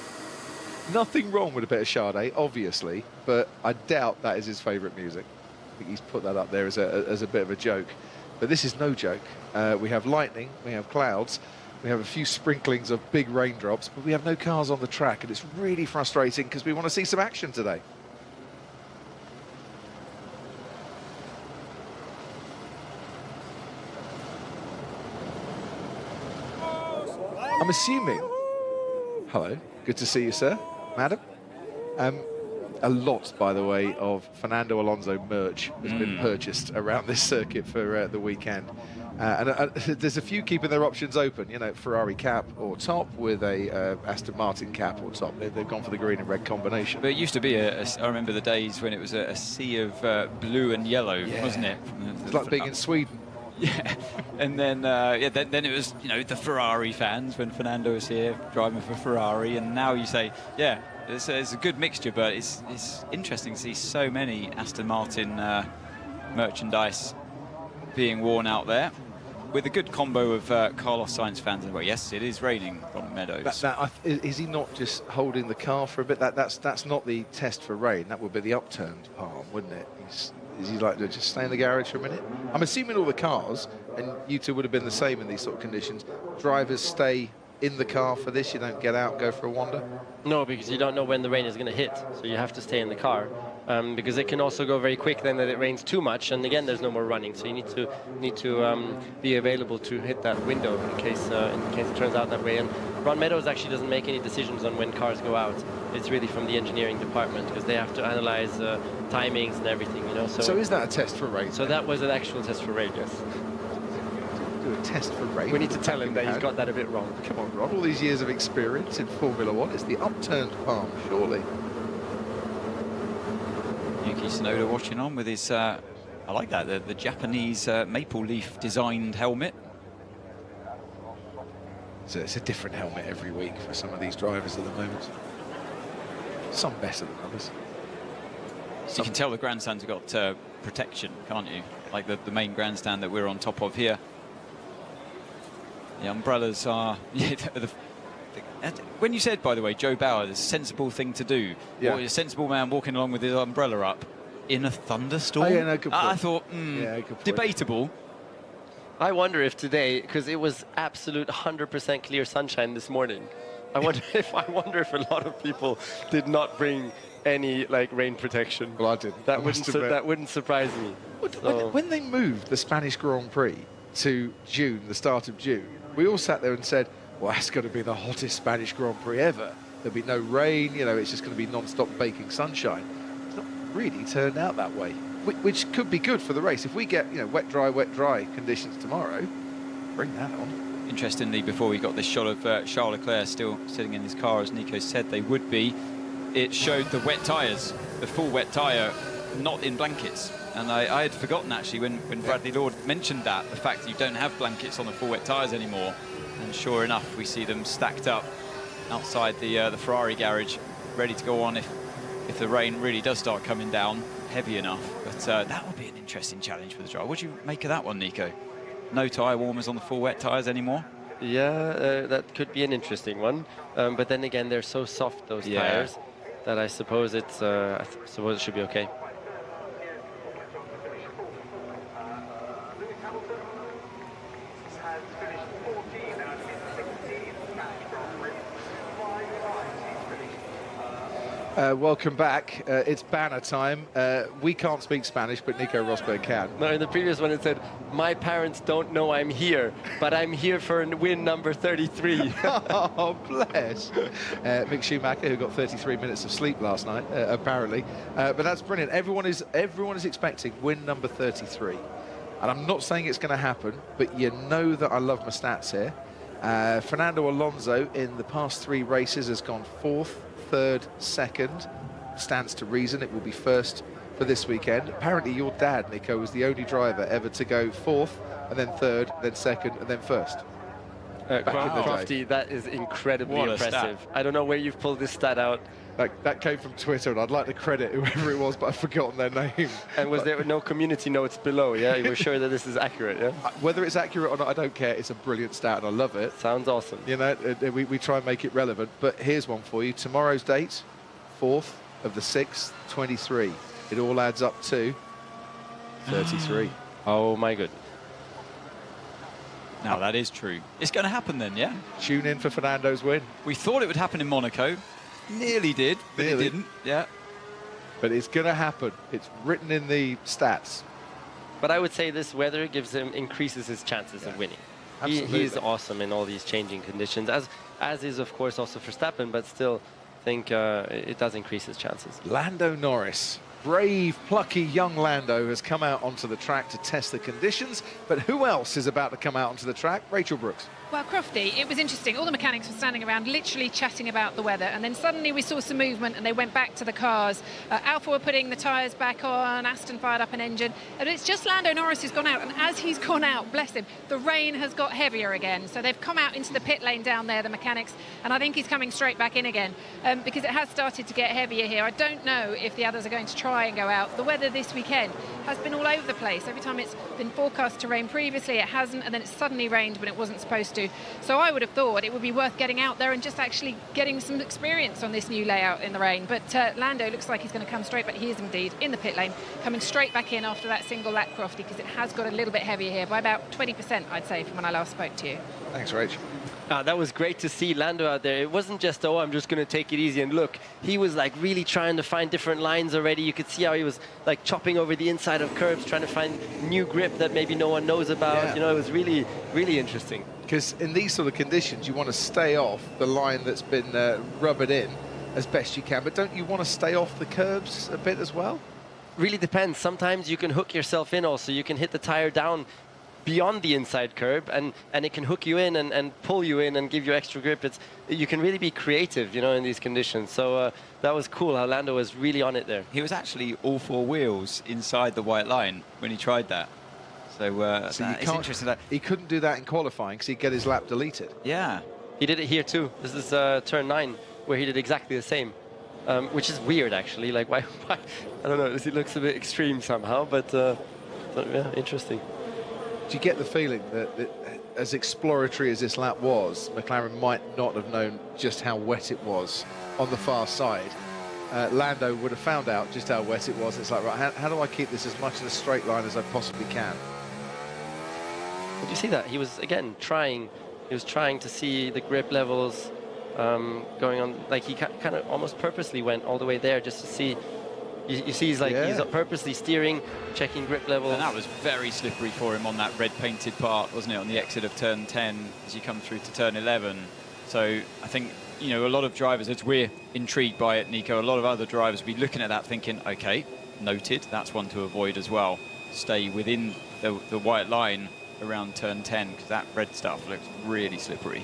Nothing wrong with a bit of Sade, obviously, but I doubt that is his favourite music. I think he's put that up there as a bit of a joke. But this is no joke. We have lightning, we have clouds, we have a few sprinklings of big raindrops, but we have no cars on the track, and it's really frustrating because we want to see some action today. I'm assuming... Hello, good to see you, sir, madam. A lot, by the way, of Fernando Alonso merch has been purchased around this circuit for the weekend. And there's a few keeping their options open, you know, Ferrari cap or top with a Aston Martin cap or top. They've gone for the green and red combination. But it used to be, I remember the days when it was a sea of blue and yellow, wasn't it? It's like being in Sweden. Yeah, and then then it was, you know, the Ferrari fans when Fernando was here driving for Ferrari, and now you say, yeah, it's a good mixture, but it's interesting to see so many Aston Martin merchandise being worn out there. with a good combo of Carlos Sainz fans as well. Yes, it is raining on Meadows. Is he not just holding the car for a bit? That's not the test for rain. That would be the upturned palm, wouldn't it? Is he like to just stay in the garage for a minute? I'm assuming all the cars, and you two would have been the same in these sort of conditions, drivers stay in the car for this? You don't get out and go for a wander? No, because you don't know when the rain is going to hit, so you have to stay in the car. Because it can also go very quick then that it rains too much, and again there's no more running, so you need to be available to hit that window in case it turns out that way. And Ron Meadows actually doesn't make any decisions on when cars go out. It's really from the engineering department, because they have to analyze timings and everything, you know. So is that a test for rain? So that was an actual test for rain, yes. Do a test for rain. We need to tell him that he's got that a bit wrong. Come on, Ron, all these years of experience in Formula One, it's the upturned palm, surely. Yuki Tsunoda watching on with his, I like that, the Japanese maple leaf designed helmet. So it's a different helmet every week for some of these drivers at the moment. Some better than others. You can tell the grandstands have got protection, can't you? Like the main grandstand that we're on top of here. The umbrellas are... when you said, by the way, Joe Bauer, the sensible thing to do, a sensible man walking along with his umbrella up in a thunderstorm, oh, yeah, no, good point. I thought, debatable. I wonder if today, because it was absolute 100% clear sunshine this morning, I wonder if a lot of people did not bring any rain protection. Well, I didn't. That wouldn't surprise me. When they moved the Spanish Grand Prix to June, the start of June, we all sat there and said, well, that's going to be the hottest Spanish Grand Prix ever. There'll be no rain, you know, it's just going to be non-stop baking sunshine. It's not really turned out that way, which could be good for the race. If we get, you know, wet, dry conditions tomorrow, bring that on. Interestingly, before we got this shot of Charles Leclerc still sitting in his car, as Nico said they would be, it showed the wet tyres, the full wet tyre, not in blankets. And I had forgotten, actually, when Bradley Lord mentioned that, the fact that you don't have blankets on the full wet tyres anymore. And sure enough, we see them stacked up outside the Ferrari garage, ready to go on if the rain really does start coming down heavy enough. But that would be an interesting challenge for the driver. What do you make of that one, Nico? No tyre warmers on the full wet tyres anymore? Yeah, that could be an interesting one. But then again, they're so soft, those tyres, that I suppose it should be okay. Welcome back. It's banner time. We can't speak Spanish, but Nico Rosberg can. No, in the previous one it said, my parents don't know I'm here, but I'm here for win number 33. Oh, bless. Mick Schumacher, who got 33 minutes of sleep last night, apparently. But that's brilliant. Everyone is expecting win number 33. And I'm not saying it's going to happen, but you know that I love my stats here. Fernando Alonso in the past 3 races has gone 4th, 3rd, 2nd. Stands to reason it will be 1st for this weekend. Apparently your dad, Nico, was the only driver ever to go 4th, and then 3rd, then 2nd, and then 1st. Crofty, that is incredibly impressive. Stat. I don't know where you've pulled this stat out. That came from Twitter, and I'd like to credit whoever it was, but I've forgotten their name. And was there no community notes below, yeah? You were sure that this is accurate, yeah? Whether it's accurate or not, I don't care. It's a brilliant stat, and I love it. Sounds awesome. You know, we try and make it relevant. But here's one for you. Tomorrow's date, 4th of the 6th, 23. It all adds up to 33. Oh, my goodness. Now, that is true. It's going to happen then, yeah? Tune in for Fernando's win. We thought it would happen in Monaco. Nearly did, but it didn't. Yeah. But it's going to happen. It's written in the stats. But I would say this weather increases his chances of winning. He's awesome in all these changing conditions, as is, of course, also Verstappen, but still think it does increase his chances. Lando Norris. Brave, plucky young Lando has come out onto the track to test the conditions. But who else is about to come out onto the track? Rachel Brooks. Well, Crofty, it was interesting. All the mechanics were standing around literally chatting about the weather, and then suddenly we saw some movement and they went back to the cars. Alfa were putting the tyres back on, Aston fired up an engine, and it's just Lando Norris who's gone out, and as he's gone out, bless him, the rain has got heavier again. So they've come out into the pit lane down there, the mechanics, and I think he's coming straight back in again because it has started to get heavier here. I don't know if the others are going to try try and go out. The weather this weekend has been all over the place. Every time it's been forecast to rain previously, it hasn't, and then it's suddenly rained when it wasn't supposed to. So I would have thought it would be worth getting out there and just actually getting some experience on this new layout in the rain. But Lando looks like he's going to come straight back. He is indeed in the pit lane, coming straight back in after that single lap, Crofty, because it has got a little bit heavier here by about 20%, I'd say, from when I last spoke to you. Thanks, Rach. That was great to see Lando out there. It wasn't just, oh, I'm just going to take it easy. And look, he was like really trying to find different lines already. You could see how he was like chopping over the inside of curbs, trying to find new grip that maybe no one knows about. Yeah. You know, it was really, really interesting. Because in these sort of conditions, you want to stay off the line that's been rubbered in as best you can. But don't you want to stay off the curbs a bit as well? Really depends. Sometimes you can hook yourself in also. You can hit the tire down beyond the inside curb, and it can hook you in and pull you in and give you extra grip. You can really be creative, you know, in these conditions. So that was cool how Lando was really on it there. He was actually all four wheels inside the white line when he tried that. So, So it's interesting that he couldn't do that in qualifying because he'd get his lap deleted. Yeah. He did it here too. This is turn 9 where he did exactly the same, which is weird actually. Like why I don't know, it looks a bit extreme somehow, but yeah, interesting. Do you get the feeling that as exploratory as this lap was, McLaren might not have known just how wet it was on the far side? Lando would have found out just how wet it was. It's like, right, how do I keep this as much in a straight line as I possibly can? Did you see that? He was, again, trying. He was trying to see the grip levels going on. Like, he kind of almost purposely went all the way there just to see. You see, he's purposely steering, checking grip levels. And that was very slippery for him on that red painted part, wasn't it, on the exit of turn 10 as you come through to turn 11. So I think, you know, a lot of drivers, as we're intrigued by it, Nico, a lot of other drivers will be looking at that thinking, okay, noted, that's one to avoid as well. Stay within the white line around turn 10, because that red stuff looks really slippery.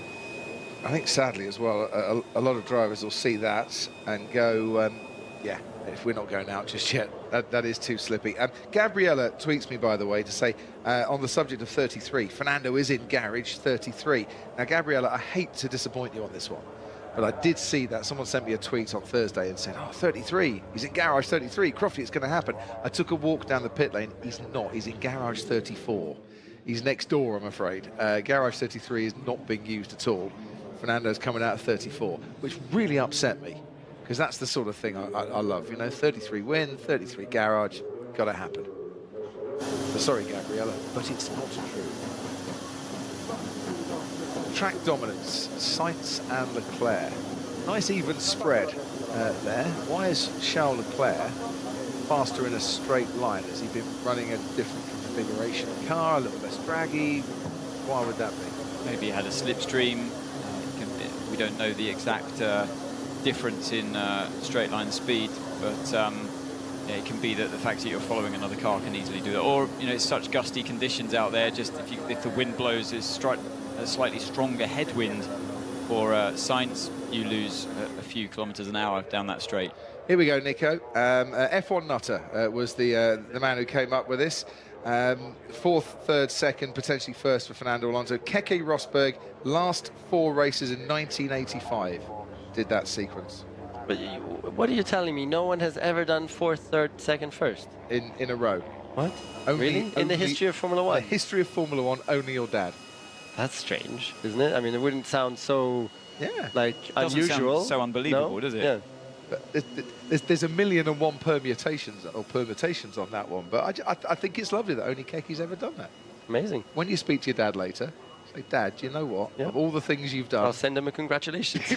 I think sadly as well, a lot of drivers will see that and go, yeah, if we're not going out just yet, that is too slippy. Gabriella tweets me, by the way, to say, on the subject of 33, Fernando is in garage 33. Now, Gabriella, I hate to disappoint you on this one, but I did see that. Someone sent me a tweet on Thursday and said, oh, 33, he's in garage 33. Crofty, it's going to happen. I took a walk down the pit lane. He's not. He's in garage 34. He's next door, I'm afraid. Garage 33 is not being used at all. Fernando's coming out of 34, which really upset me, because that's the sort of thing I love. You know, 33 win, 33 garage, got to happen. So sorry, Gabriella, but it's not true. Track dominance, Sainz and Leclerc. Nice even spread there. Why is Charles Leclerc faster in a straight line? Has he been running a different configuration car, a little less draggy? Why would that be? Maybe he had a slipstream. We don't know the exact difference in straight line speed, but yeah, it can be that the fact that you're following another car can easily do that. Or, you know, it's such gusty conditions out there, just if the wind blows a slightly stronger headwind for Sainz, you lose a few kilometers an hour down that straight. Here we go, Nico. F1 Nutter was the man who came up with this. Fourth, third, second, potentially first for Fernando Alonso. Keke Rosberg, last 4 races in 1985, did that sequence. But what are you telling me? No one has ever done fourth, third, second, first? In a row. What? Really? In the history of Formula 1? The history of Formula 1, only your dad. That's strange, isn't it? I mean, it wouldn't sound so, like, Doesn't unusual. sound so unbelievable, no? does it? Yeah. But there's 1,000,001 permutations on that one. But I think it's lovely that only Keki's ever done that. Amazing. When you speak to your dad later, say, Dad, do you know what? Yeah. Of all the things you've done, I'll send him a congratulations.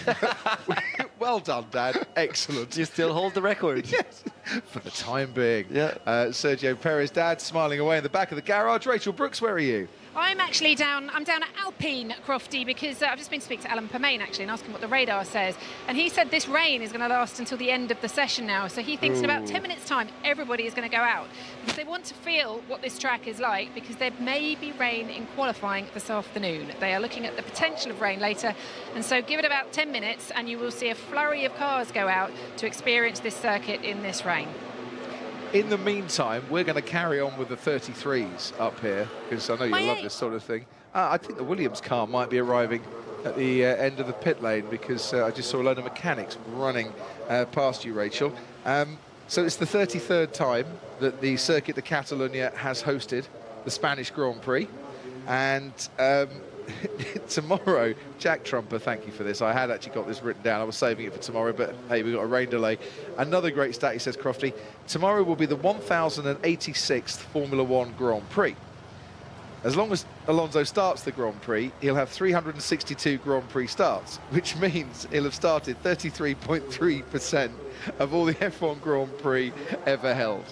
Well done, Dad. Excellent. You still hold the record. Yes, for the time being. Yeah. Sergio Perez, Dad, smiling away in the back of the garage. Rachel Brooks, where are you? I'm actually down at Alpine, Crofty, because I've just been to speak to Alan Permain, actually, and ask him what the radar says. And he said this rain is going to last until the end of the session now. So he thinks in about 10 minutes' time, everybody is going to go out. Because they want to feel what this track is like, because there may be rain in qualifying this afternoon. They are looking at the potential of rain later. And so give it about 10 minutes, and you will see a flurry of cars go out to experience this circuit in this rain. In the meantime, we're going to carry on with the 33s up here, because I know you love this sort of thing. I think the Williams car might be arriving at the end of the pit lane, because I just saw a load of mechanics running past you, Rachel. So it's the 33rd time that the Circuit de Catalunya has hosted the Spanish Grand Prix. And tomorrow, Jack Trumper, thank you for this. I had actually got this written down. I was saving it for tomorrow, but hey, we've got a rain delay. Another great stat, he says, Crofty. Tomorrow will be the 1086th Formula One Grand Prix. As long as Alonso starts the Grand Prix, he'll have 362 Grand Prix starts, which means he'll have started 33.3% of all the F1 Grand Prix ever held.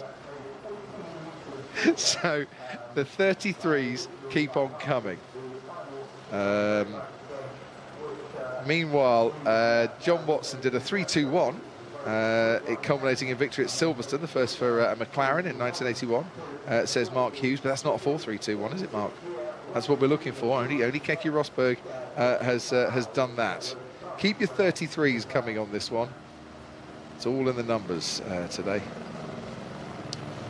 So the 33s keep on coming. Meanwhile, John Watson did a 3-2-1, it culminating in victory at Silverstone, the first for McLaren in 1981, says Mark Hughes, but that's not a 4-3-2-1, is it, Mark? That's what we're looking for. Only Keke Rosberg has done that. Keep your 33s coming on this one. It's all in the numbers today.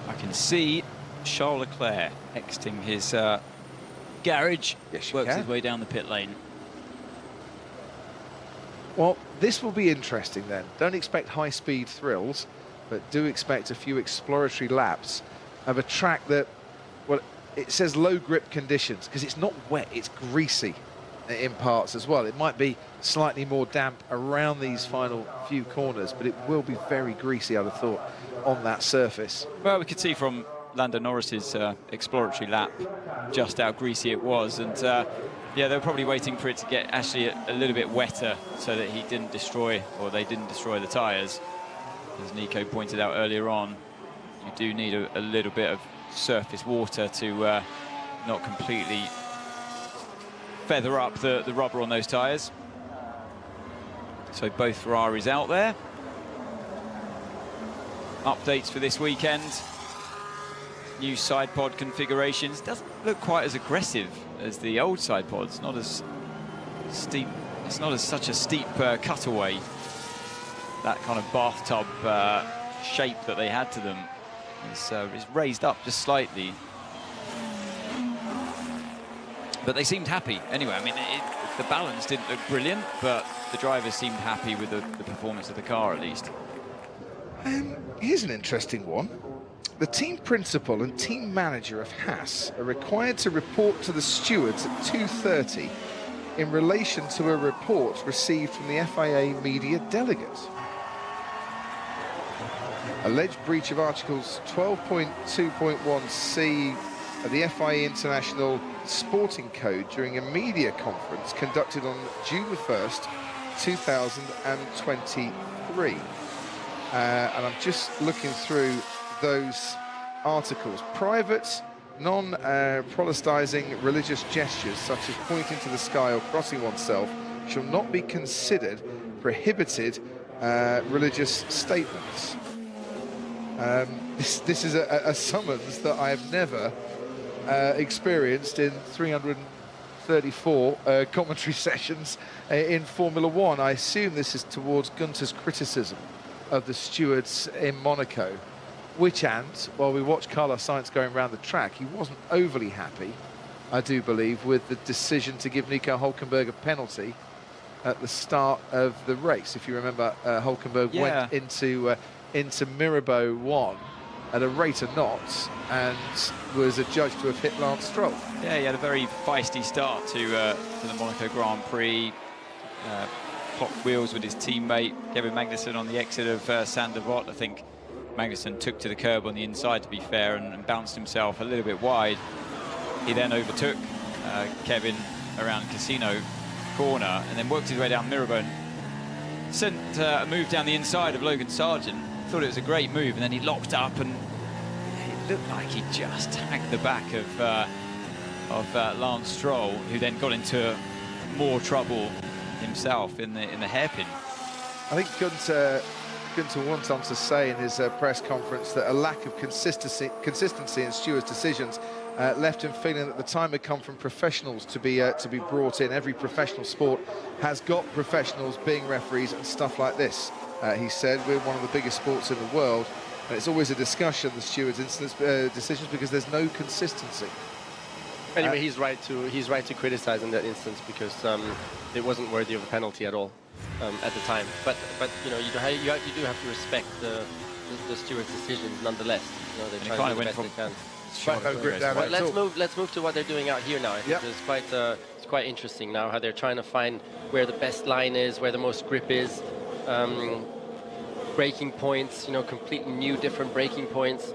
I can see Charles Leclerc exiting his garage. Yes, works his way down the pit lane. Well, this will be interesting then. Don't expect high-speed thrills, but do expect a few exploratory laps of a track that, well, it says low grip conditions because it's not wet, it's greasy in parts as well. It might be slightly more damp around these final few corners, but it will be very greasy, I'd have thought, on that surface. Well, we could see from Lando Norris's exploratory lap just how greasy it was, and yeah, they were probably waiting for it to get actually a little bit wetter so that he didn't destroy, or they didn't destroy the tyres. As Nico pointed out earlier on, you do need a little bit of surface water to not completely feather up the rubber on those tyres. So both Ferraris out there. Updates for this weekend. New side pod configurations. Doesn't look quite as aggressive as the old side pods. Not as steep. It's not as such a steep cutaway. That kind of bathtub shape that they had to them is raised up just slightly. But they seemed happy anyway. I mean, the balance didn't look brilliant, but the drivers seemed happy with the performance of the car at least. Here's an interesting one. The team principal and team manager of Haas are required to report to the stewards at 2:30 in relation to a report received from the FIA media delegate. Alleged breach of Articles 12.2.1c of the FIA International Sporting Code during a media conference conducted on June 1st, 2023. And I'm just looking through those articles. Private, non-proselytizing religious gestures, such as pointing to the sky or crossing oneself, shall not be considered prohibited religious statements. This is a summons that I have never experienced in 334 commentary sessions in Formula One. I assume this is towards Gunter's criticism of the stewards in Monaco, while we watched Carlos Sainz going around the track, he wasn't overly happy, I do believe, with the decision to give Nico Hülkenberg a penalty at the start of the race. If you remember, Hülkenberg went into Mirabeau 1 at a rate of knots and was adjudged to have hit Lance Stroll. Yeah, he had a very feisty start to the Monaco Grand Prix. Clocked wheels with his teammate Kevin Magnussen on the exit of Sander Vott. I think Magnussen took to the curb on the inside, to be fair, and bounced himself a little bit wide. He then overtook Kevin around Casino Corner and then worked his way down Mirabeau and sent a move down the inside of Logan Sargent. Thought it was a great move, and then he locked up and it looked like he just tagged the back of Lance Stroll, who then got into more trouble himself in the hairpin. I think Gunter went on to say in his press conference that a lack of consistency in stewards' decisions left him feeling that the time had come from professionals to be brought in. Every professional sport has got professionals being referees and stuff like this. He said, we're one of the biggest sports in the world, and it's always a discussion, the stewards' decisions, because there's no consistency. Anyway, he's right to criticize in that instance, because it wasn't worthy of a penalty at all at the time. But you know, you do have to respect the stewards' decisions nonetheless. You know, they're And trying to do the best they can. But let's move to what they're doing out here now. I think it's quite interesting now how they're trying to find where the best line is, where the most grip is, braking points. You know, completely new, different braking points.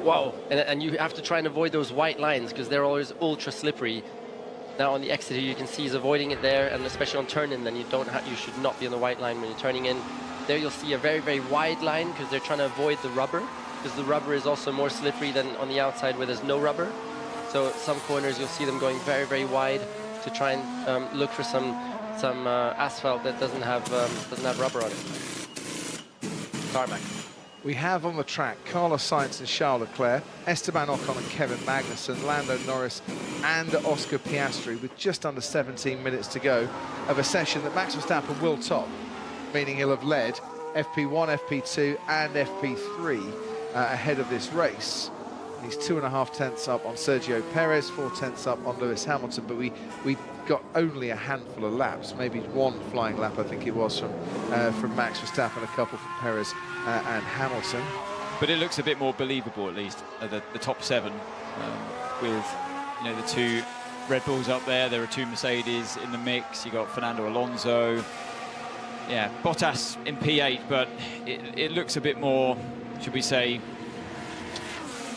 Wow! And you have to try and avoid those white lines because they're always ultra slippery. Now on the exit here, you can see he's avoiding it there, and especially on turn-in, then you should not be on the white line when you're turning in. There you'll see a very, very wide line because they're trying to avoid the rubber, because the rubber is also more slippery than on the outside where there's no rubber. So some corners you'll see them going very, very wide to try and look for some asphalt that doesn't have rubber on it. Tarmac. We have on the track Carlos Sainz and Charles Leclerc, Esteban Ocon and Kevin Magnussen, Lando Norris and Oscar Piastri, with just under 17 minutes to go of a session that Max Verstappen will top, meaning he'll have led FP1, FP2 and FP3 ahead of this race. He's 2.5 tenths up on Sergio Perez, 4 tenths up on Lewis Hamilton, but we got only a handful of laps, maybe one flying lap, I think it was, from Max Verstappen, a couple from Perez and Hamilton. But it looks a bit more believable, at least, the top 7, with the 2 Red Bulls up there. There are 2 Mercedes in the mix. You got Fernando Alonso, Bottas in P8, but it looks a bit more, should we say,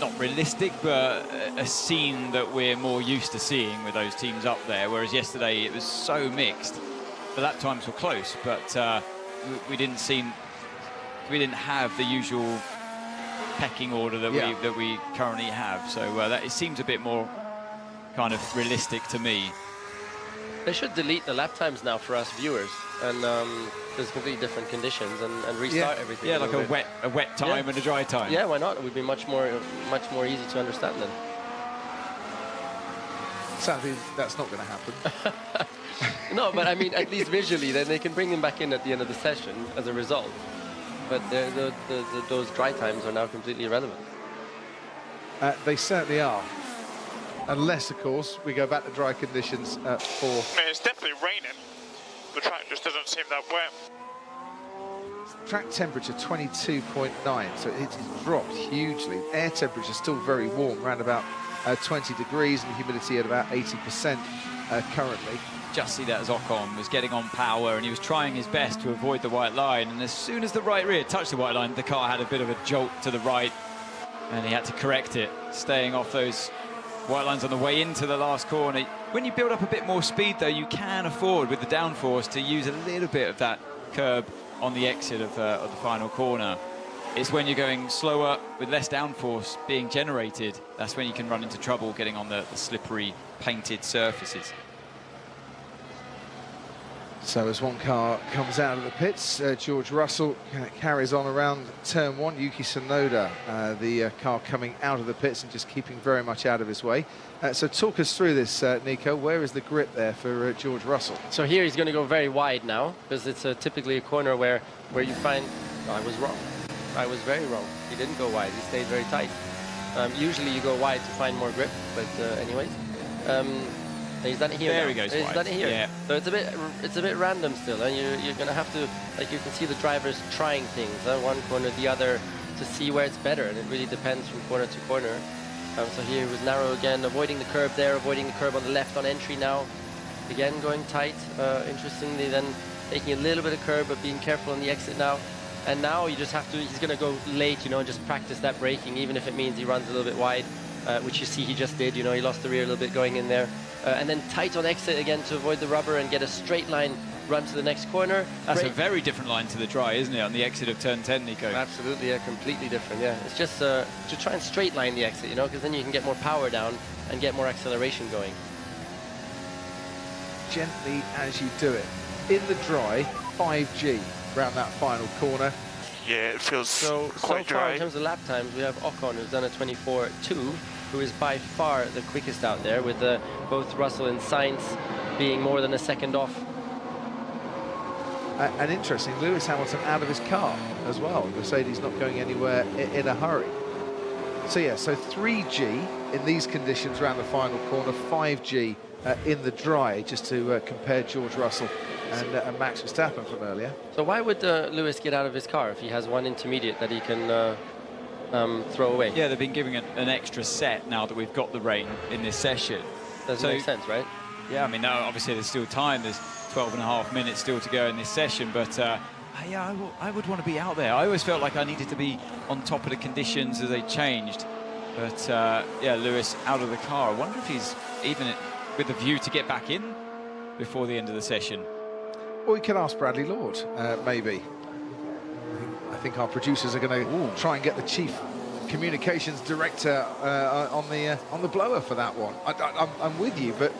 not realistic, but a scene that we're more used to seeing with those teams up there, whereas yesterday it was so mixed. The lap times were close, but we didn't have the usual pecking order that we currently have. So it seems a bit more kind of realistic to me. They should delete the lap times now for us viewers, and there's completely different conditions, and restart everything. Yeah, like a wet time and a dry time. Yeah, why not? It would be much more easy to understand then. Sadly, that's not going to happen. No, but I mean, at least visually, then they can bring them back in at the end of the session as a result. But those dry times are now completely irrelevant. They certainly are. Unless, of course, we go back to dry conditions for... I mean, it's definitely raining. The track just doesn't seem that wet. Track temperature 22.9, so it's dropped hugely. Air temperature still very warm, around about 20 degrees, and humidity at about 80% currently. Just see that as Ocon was getting on power, and he was trying his best to avoid the white line, and as soon as the right rear touched the white line, the car had a bit of a jolt to the right, and he had to correct it, staying off those white lines on the way into the last corner. When you build up a bit more speed, though, you can afford, with the downforce, to use a little bit of that curb on the exit of the final corner. It's when you're going slower with less downforce being generated, that's when you can run into trouble getting on the slippery, painted surfaces. So as one car comes out of the pits, George Russell carries on around turn 1. Yuki Tsunoda, the car coming out of the pits and just keeping very much out of his way. So talk us through this, Nico. Where is the grip there for George Russell? So here he's going to go very wide now, because it's typically a corner where you find... Oh, I was wrong. I was very wrong. He didn't go wide. He stayed very tight. Usually you go wide to find more grip, but anyways. He's done it here. There now. He goes He's wide. done it here. Yeah. So it's a bit random still, and you're going to have to, like, you can see the drivers trying things, one corner, the other, to see where it's better, and it really depends from corner to corner. So here it was narrow again, avoiding the curb there, avoiding the curb on the left on entry now. Again going tight. Interestingly, then taking a little bit of curb, but being careful on the exit now. And now you just have to, he's going to go late, and just practice that braking, even if it means he runs a little bit wide, which you see he just did. He lost the rear a little bit going in there. And then tight on exit again to avoid the rubber and get a straight line run to the next corner. That's a very different line to the dry, isn't it, on the exit of turn 10, Nico? Absolutely, yeah, completely different, yeah. It's just to try and straight line the exit, because then you can get more power down and get more acceleration going. Gently as you do it. In the dry, 5G around that final corner. Yeah, it feels So quite dry. far in terms of lap times, we have Ocon, who's done a 24.2, who is by far the quickest out there, with both Russell and Sainz being more than a second off. And interesting, Lewis Hamilton out of his car as well. Mercedes not going anywhere in a hurry. So yeah, so 3G in these conditions around the final corner, 5G in the dry, just to compare George Russell and Max Verstappen from earlier. So why would Lewis get out of his car if he has one intermediate that he can throw away? Yeah, they've been giving an extra set now that we've got the rain in this session. Doesn't make sense, right? Yeah, I mean, no, obviously there's still time. There's 12.5 minutes still to go in this session, but yeah, I would want to be out there. I always felt like I needed to be on top of the conditions as they changed. But yeah, Lewis out of the car. I wonder if he's even with the view to get back in before the end of the session. Or we can ask Bradley Lord, maybe. I think our producers are going to try and get the chief communications director on the blower for that one. I'm with you, but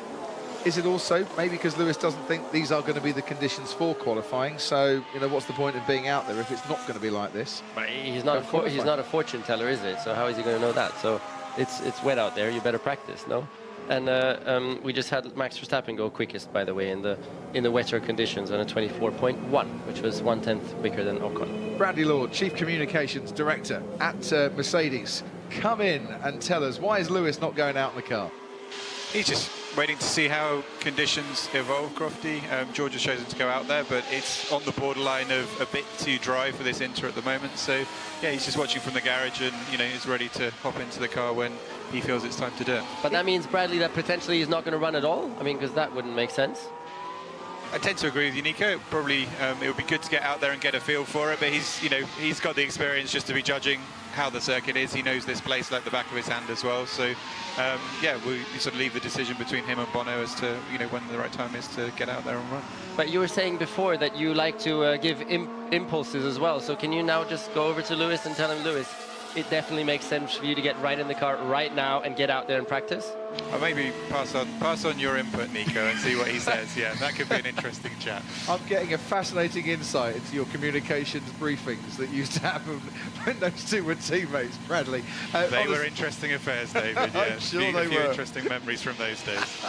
is it also maybe because Lewis doesn't think these are going to be the conditions for qualifying? So, you know, what's the point of being out there if it's not going to be like this? But he's not a fortune teller, is it? So how is he going to know that? So it's wet out there. You better practice, no? And we just had Max Verstappen go quickest, by the way, in the wetter conditions on a 24.1, which was 1/10 quicker than Ocon. Bradley Lord, Chief Communications Director at Mercedes, come in and tell us, why is Lewis not going out in the car? He's just waiting to see how conditions evolve, Crofty. George has chosen to go out there, but it's on the borderline of a bit too dry for this Inter at the moment. So, yeah, he's just watching from the garage and, you know, he's ready to hop into the car when he feels it's time to do it. But that means, Bradley, that potentially he's not going to run at all? I mean, because that wouldn't make sense. I tend to agree with you, Nico. Probably it would be good to get out there and get a feel for it, but he's got the experience just to be judging how the circuit is. He knows this place like the back of his hand as well. So, yeah, we sort of leave the decision between him and Bono as to, you know, when the right time is to get out there and run. But you were saying before that you like to give impulses as well. So can you now just go over to Lewis and tell him, Lewis, it definitely makes sense for you to get right in the car right now and get out there and practice? Or maybe pass on your input, Nico, and see what he says. Yeah, that could be an interesting chat. I'm getting a fascinating insight into your communications briefings that used to happen when those two were teammates, Bradley. They were interesting affairs, David. Yeah, I'm sure they were. Interesting memories from those days.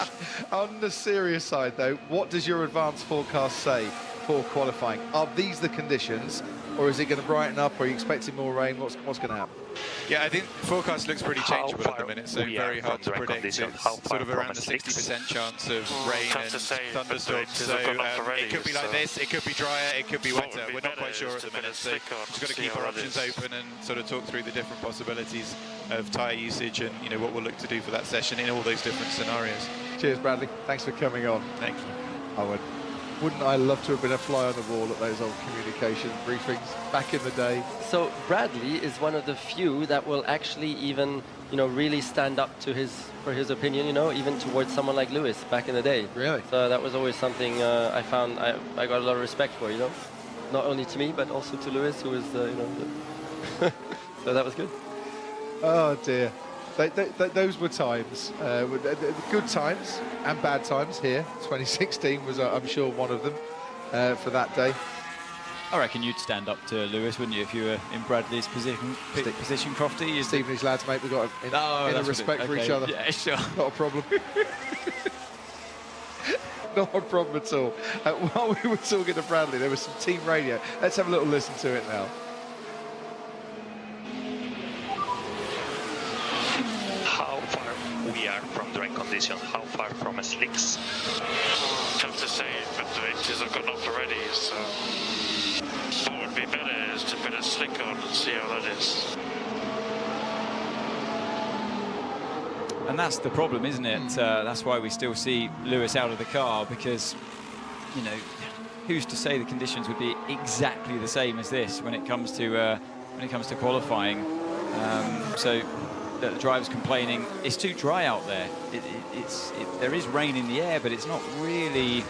On the serious side, though, what does your advanced forecast say for qualifying? Are these the conditions, or is it going to brighten up? Or are you expecting more rain? What's going to happen? Yeah, I think the forecast looks pretty changeable at the minute, so very hard to predict. It's sort of around a 60% chance of rain and thunderstorms. So it could be like this, it could be drier, it could be wetter. We're not quite sure at the minute, so we've got to keep our options open and sort of talk through the different possibilities of tyre usage and, you know, what we'll look to do for that session in all those different scenarios. Cheers, Bradley. Thanks for coming on. Thank you. Wouldn't I love to have been a fly on the wall at those old communication briefings back in the day? So Bradley is one of the few that will actually even, you know, really stand up to for his opinion, you know, even towards someone like Lewis back in the day. Really? So that was always something I found I got a lot of respect for, you know, not only to me but also to Lewis, who was, you know, so that was good. Oh dear. Those were times, good times and bad times here. 2016 was, I'm sure, one of them for that day. I reckon you'd stand up to Lewis, wouldn't you, if you were in Bradley's position, Crofty? Steve and his lads, mate, we've got a respect for each other. Yeah, sure. Not a problem. Not a problem at all. While we were talking to Bradley, there was some team radio. Let's have a little listen to it now. How far we are from dry conditions? How far from slicks? Tough to say, but the edges have gone off already, so what would be better is to put a slick on and see how that is. And that's the problem, isn't it? That's why we still see Lewis out of the car, because, you know, who's to say the conditions would be exactly the same as this when it comes to qualifying? So the driver's complaining it's too dry out there. There is rain in the air, but it's not really.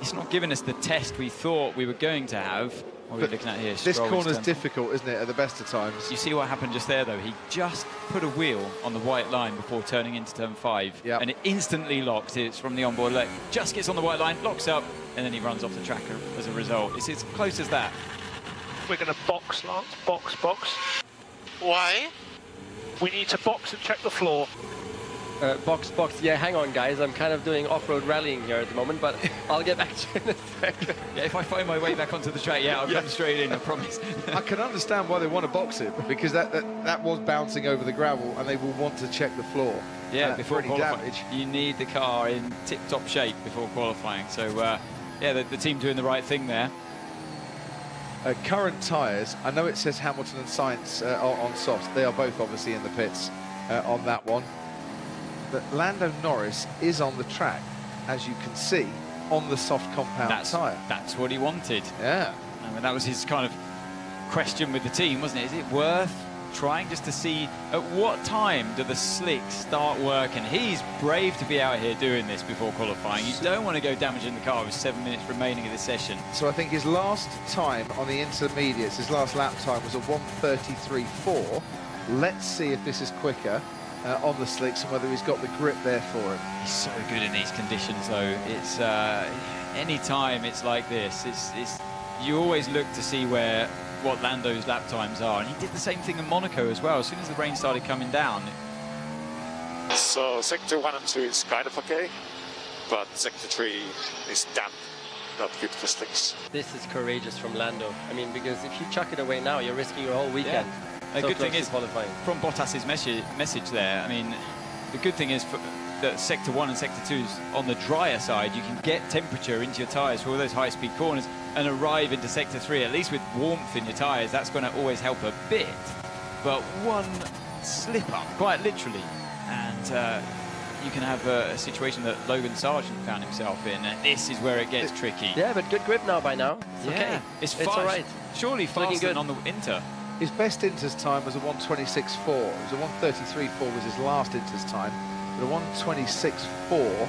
It's not giving us the test we thought we were going to have. What are we looking at here? This corner's difficult, isn't it, at the best of times? You see what happened just there, though? He just put a wheel on the white line before turning into turn 5, and it instantly locks. It's from the onboard leg. Just gets on the white line, locks up, and then he runs off the track as a result. It's as close as that. We're going to box, Lance. Box. Why? We need to box and check the floor. Box. Yeah, hang on, guys. I'm kind of doing off-road rallying here at the moment, but I'll get back to you in a second. Yeah, if I find my way back onto the track, I'll come straight in, I promise. I can understand why they want to box it, because that was bouncing over the gravel, and they will want to check the floor. Yeah, before any qualifying. damage. You need the car in tip-top shape before qualifying. So, yeah, the team doing the right thing there. Current tyres, I know it says Hamilton and Sainz on softs. They are both obviously in the pits on that one. But Lando Norris is on the track, as you can see, on the soft compound tyre. That's what he wanted. Yeah. I mean, that was his kind of question with the team, wasn't it? Is it worth trying just to see at what time do the slicks start working? He's brave to be out here doing this before qualifying. You don't want to go damaging the car with 7 minutes remaining of the session. So I think his last time on the intermediates, his last lap time was a 1:33.4. Let's see if this is quicker on the slicks and whether he's got the grip there for him. He's so good in these conditions, though. It's any time it's like this, it's you always look to see what Lando's lap times are, and he did the same thing in Monaco as well. As soon as the rain started coming down. So sector 1 and 2 is kind of okay, but sector 3 is damp, not good for slicks. This is courageous from Lando. I mean, because if you chuck it away now, you're risking your whole weekend. The good thing is, from Bottas's message there, I mean, the good thing is that sector 1 and sector 2 is on the drier side. You can get temperature into your tyres for all those high-speed corners and arrive into sector 3, at least with warmth in your tyres. That's going to always help a bit. But one slip-up, quite literally, and you can have a situation that Logan Sargent found himself in, and this is where it gets tricky. Yeah, but good grip now by now. It's okay. It's all right. Surely faster than on the Inter. His best Inter's time was a 1:26.4. It was a 1:33.4 was his last Inter's time, but a 1:26.4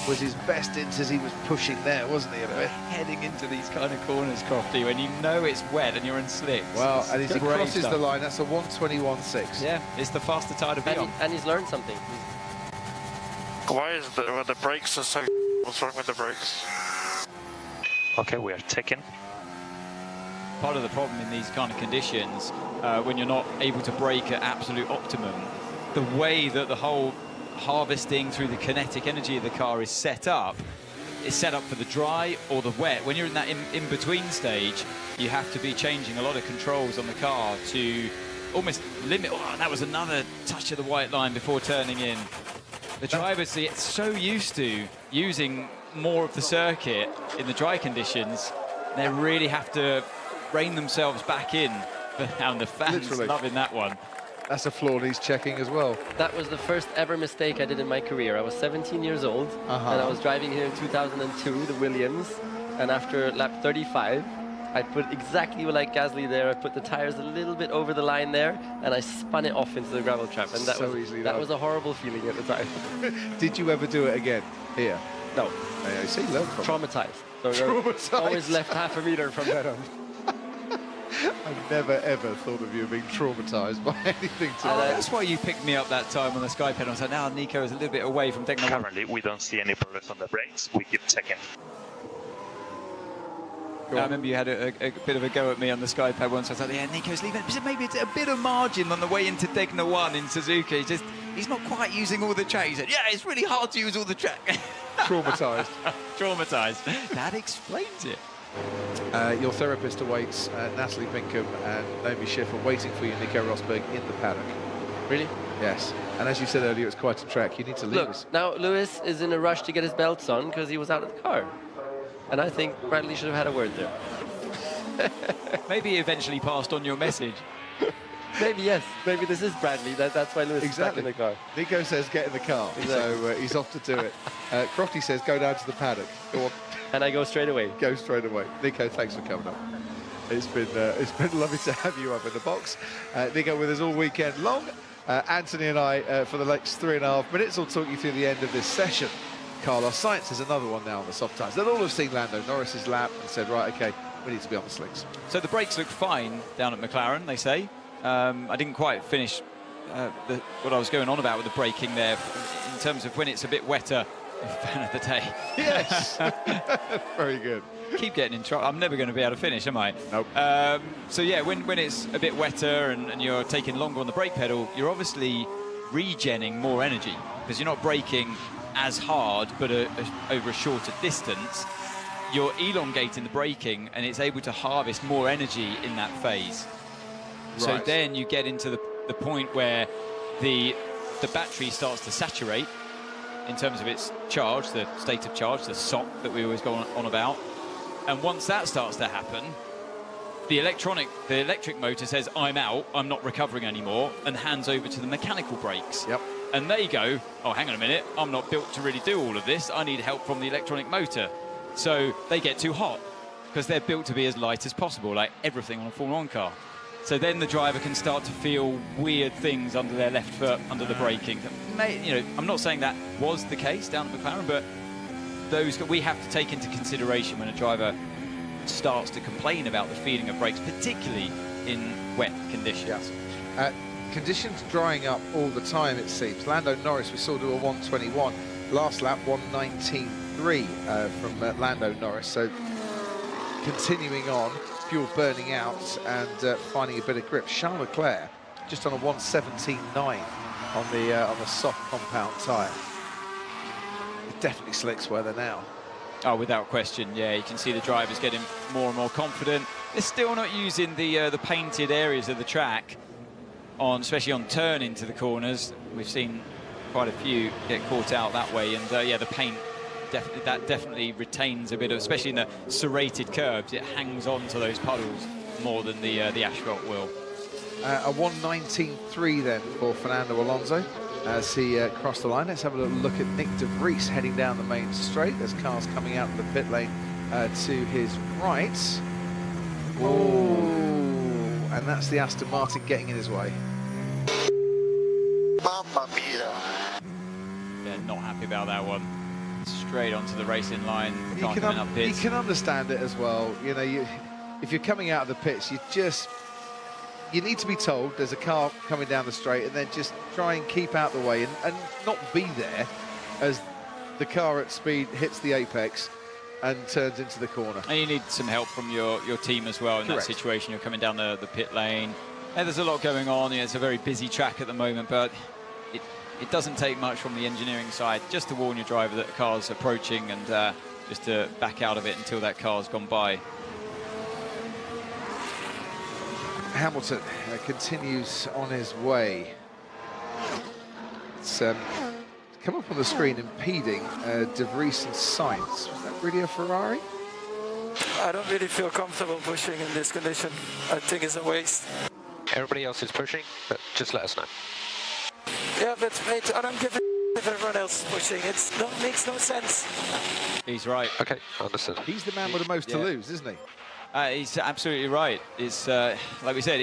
was his best Inter's. He was pushing there, wasn't he, a bit? Heading into these kind of corners, Crofty, when you know it's wet and you're in slicks. Well, and as he crosses the line, that's a 1:21.6. Yeah, it's the faster tire to be on. And he's learned something. Why is the brakes are so... What's wrong with the brakes? Okay, we are taken. Part of the problem in these kind of conditions, when you're not able to brake at absolute optimum, the way that the whole harvesting through the kinetic energy of the car is set up for the dry or the wet. When you're in that in-between stage, you have to be changing a lot of controls on the car to almost limit. Oh, that was another touch of the white line before turning in. The drivers get so used to using more of the circuit in the dry conditions, they really have to rein themselves back in. And the fans loving that one. That's a flaw he's checking as well. That was the first ever mistake I did in my career. I was 17 years old, and I was driving here in 2002, the Williams, and after lap 35, I put exactly like Gasly there. I put the tires a little bit over the line there, and I spun it off into the gravel trap, and that was a horrible feeling at the time. Did you ever do it again here? No. I see, learn from Traumatized. So Traumatized. Always left half a meter from that on. I've never ever thought of you being traumatized by anything today. That's why you picked me up that time on the Sky pedal. So now Nico is a little bit away from taking the one. Currently, we don't see any progress on the brakes. We keep checking. I remember you had a bit of a go at me on the Sky pad once. I thought, yeah, Nico's leaving. Maybe it's a bit of margin on the way into Degna 1 in Suzuka. He's not quite using all the track. He said, yeah, it's really hard to use all the track. Traumatized. Traumatized. That explains it. Your therapist awaits, Natalie Pinkham and Naomi Schiff are waiting for you, Nico Rosberg, in the paddock. Really? Yes. And as you said earlier, it's quite a track. You need to leave us. Now Lewis is in a rush to get his belts on because he was out of the car. And I think Bradley should have had a word there. Maybe he eventually passed on your message. Maybe, yes. Maybe this is Bradley. That's why Lewis is back in the car. Nico says get in the car, so he's off to do it. Crofty says go down to the paddock. Go on. And I go straight away. Go straight away. Nico, thanks for coming up. It's been lovely to have you up in the box. Nico with us all weekend long. Anthony and I, for the next 3.5 minutes, will talk you through the end of this session. Carlos Sainz is another one now on the soft tyres. They'll all have seen Lando Norris's lap and said, right, OK, we need to be on the slicks. So the brakes look fine down at McLaren, they say. I didn't quite finish what I was going on about with the braking there in terms of when it's a bit wetter. Fan of the day. Yes. Very good. Keep getting in trouble. I'm never going to be able to finish, am I? Nope. So yeah, when it's a bit wetter and you're taking longer on the brake pedal, you're obviously regenning more energy because you're not braking as hard but over a shorter distance. You're elongating the braking and it's able to harvest more energy in that phase. Right. So then you get into the point where the battery starts to saturate in terms of its charge, the state of charge, the SOP that we always go on about. And once that starts to happen, the electric motor says, I'm out, I'm not recovering anymore, and hands over to the mechanical brakes. Yep. And they go, oh, hang on a minute, I'm not built to really do all of this. I need help from the electronic motor. So they get too hot because they're built to be as light as possible, like everything on a Formula 1 car. So then the driver can start to feel weird things under their left foot, under the braking. You know, I'm not saying that was the case down at McLaren, but those that we have to take into consideration when a driver starts to complain about the feeling of brakes, particularly in wet conditions. Yeah. Conditions drying up all the time, it seems. Lando Norris, we saw do a 121. Last lap, 119.3 from Lando Norris. So continuing on, fuel burning out and finding a bit of grip. Charles Leclerc just on a 117.9 on the soft compound tyre. It definitely slicks where they're now. Oh, without question, yeah. You can see the drivers getting more and more confident. They're still not using the painted areas of the track, especially on turn into the corners. We've seen quite a few get caught out that way, and yeah, the paint definitely retains a bit of, especially in the serrated curbs, it hangs on to those puddles more than the asphalt will. A 119.3 then for Fernando Alonso as he crossed the line. Let's have a little look at Nick de Vries heading down the main straight. There's cars coming out of the pit lane to his right. Oh, and that's the Aston Martin getting in his way. Mamma mia. Yeah, not happy about that one. Straight onto the racing line. You can understand it as well. You know, if you're coming out of the pits, you need to be told there's a car coming down the straight, and then just try and keep out the way and not be there as the car at speed hits the apex and turns into the corner. And you need some help from your team as well in Correct. that situation. You're coming down the pit lane. And there's a lot going on. You know, it's a very busy track at the moment, but it doesn't take much from the engineering side just to warn your driver that the car's approaching and just to back out of it until that car's gone by. Hamilton continues on his way. It's come up on the screen impeding De Vries and Sainz. Was that really a Ferrari? I don't really feel comfortable pushing in this condition. I think it's a waste. Everybody else is pushing, but just let us know. Yeah, but mate, I don't give a if everyone else is pushing. It makes no sense. He's right. Okay, understood. He's the man with the most to lose, isn't he? He's absolutely right. It's like we said,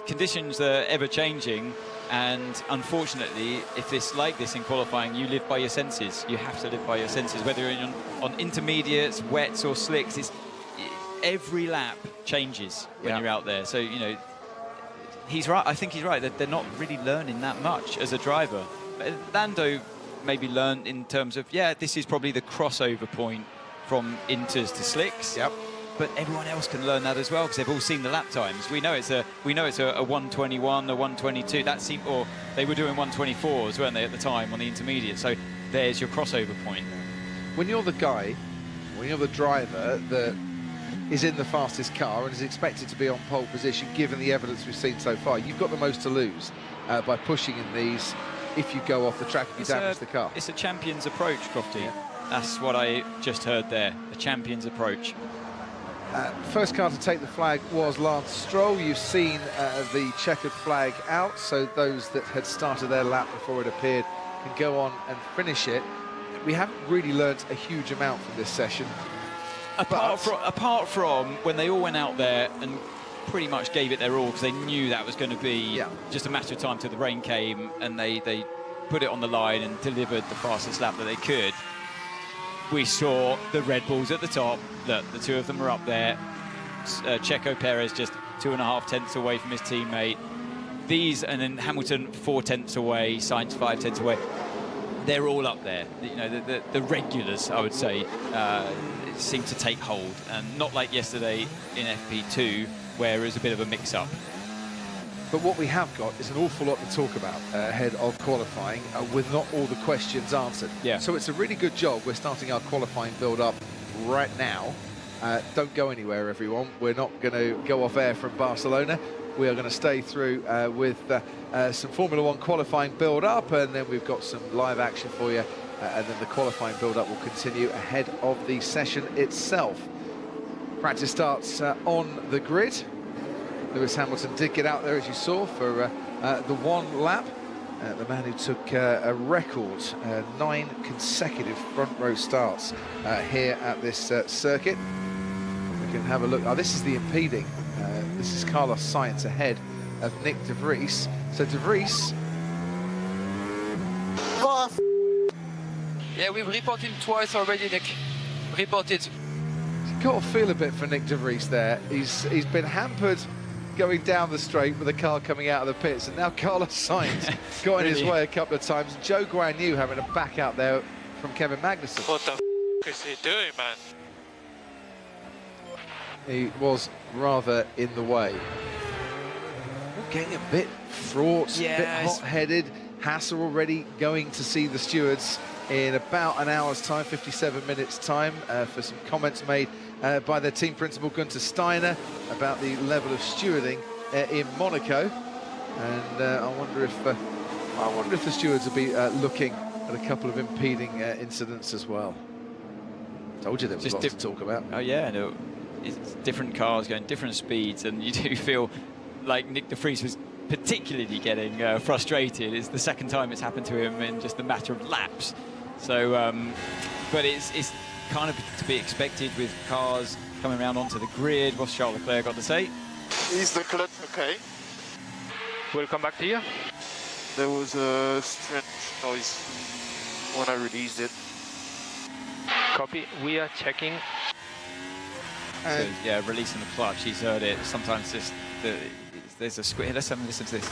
conditions are ever changing, and unfortunately, if it's like this in qualifying, you live by your senses. You have to live by your senses, whether you're on intermediates, wets, or slicks. Every lap changes when you're out there. So you know, he's right. I think he's right that they're not really learning that much as a driver. Lando maybe learned in terms of this is probably the crossover point from inters to slicks. Yep. But everyone else can learn that as well because they've all seen the lap times. We know it's a 121, a 122. That seemed, or they were doing 124s, weren't they, at the time on the intermediate? So there's your crossover point. When you're the guy, when you're the driver that is in the fastest car and is expected to be on pole position, given the evidence we've seen so far, you've got the most to lose by pushing in these. If you go off the track, if you damage the car. It's a champion's approach, Crofty. That's what I just heard there. A champion's approach. First car to take the flag was Lance Stroll. You've seen the checkered flag out, so those that had started their lap before it appeared can go on and finish it. We haven't really learnt a huge amount from this session. Apart from when they all went out there and pretty much gave it their all because they knew that was going to be just a matter of time till the rain came, and they put it on the line and delivered the fastest lap that they could. We saw the Red Bulls at the top. Look, the two of them are up there. Checo Perez just 2.5 tenths away from his teammate. These, and then Hamilton 4 tenths away, Sainz 5 tenths away. They're all up there. You know, the regulars, I would say, seem to take hold, and not like yesterday in FP2, where it was a bit of a mix-up. But what we have got is an awful lot to talk about ahead of qualifying with not all the questions answered. Yeah. So it's a really good job. We're starting our qualifying build-up right now. Don't go anywhere, everyone. We're not going to go off air from Barcelona. We are going to stay through with some Formula 1 qualifying build-up, and then we've got some live action for you, and then the qualifying build-up will continue ahead of the session itself. Practice starts on the grid. Lewis Hamilton did get out there, as you saw, for the one lap. The man who took a record 9 consecutive front row starts here at this circuit. We can have a look. Oh, this is the impeding. This is Carlos Sainz ahead of Nick de Vries. So de Vries. Yeah, we've reported him twice already, Nick. Reported. Got to feel a bit for Nick de Vries there. He's been hampered going down the straight with a car coming out of the pits, and now Carlos Sainz got in his way a couple of times. Joe Guan Yu having to back out there from Kevin Magnussen. What the is he doing, man? He was rather in the way. Getting a bit fraught, a bit hot-headed. Haas are already going to see the stewards in about an hour's time, 57 minutes time, for some comments made by their team principal Gunther Steiner about the level of stewarding in Monaco. And I wonder if the stewards will be looking at a couple of impeding incidents as well. Told you there was lots to talk about. Oh yeah, no, it's different cars going different speeds, and you do feel like Nick de Vries was particularly getting frustrated. It's the second time it's happened to him in just a matter of laps. So, but it's kind of to be expected with cars coming around onto the grid. What's Charles Leclerc got to say? Is the clutch okay? We'll come back to you. There was a strange noise when I released it. Copy. We are checking. So, yeah, releasing the clutch. He's heard it. Sometimes there's a squeak. Let's have a listen to this.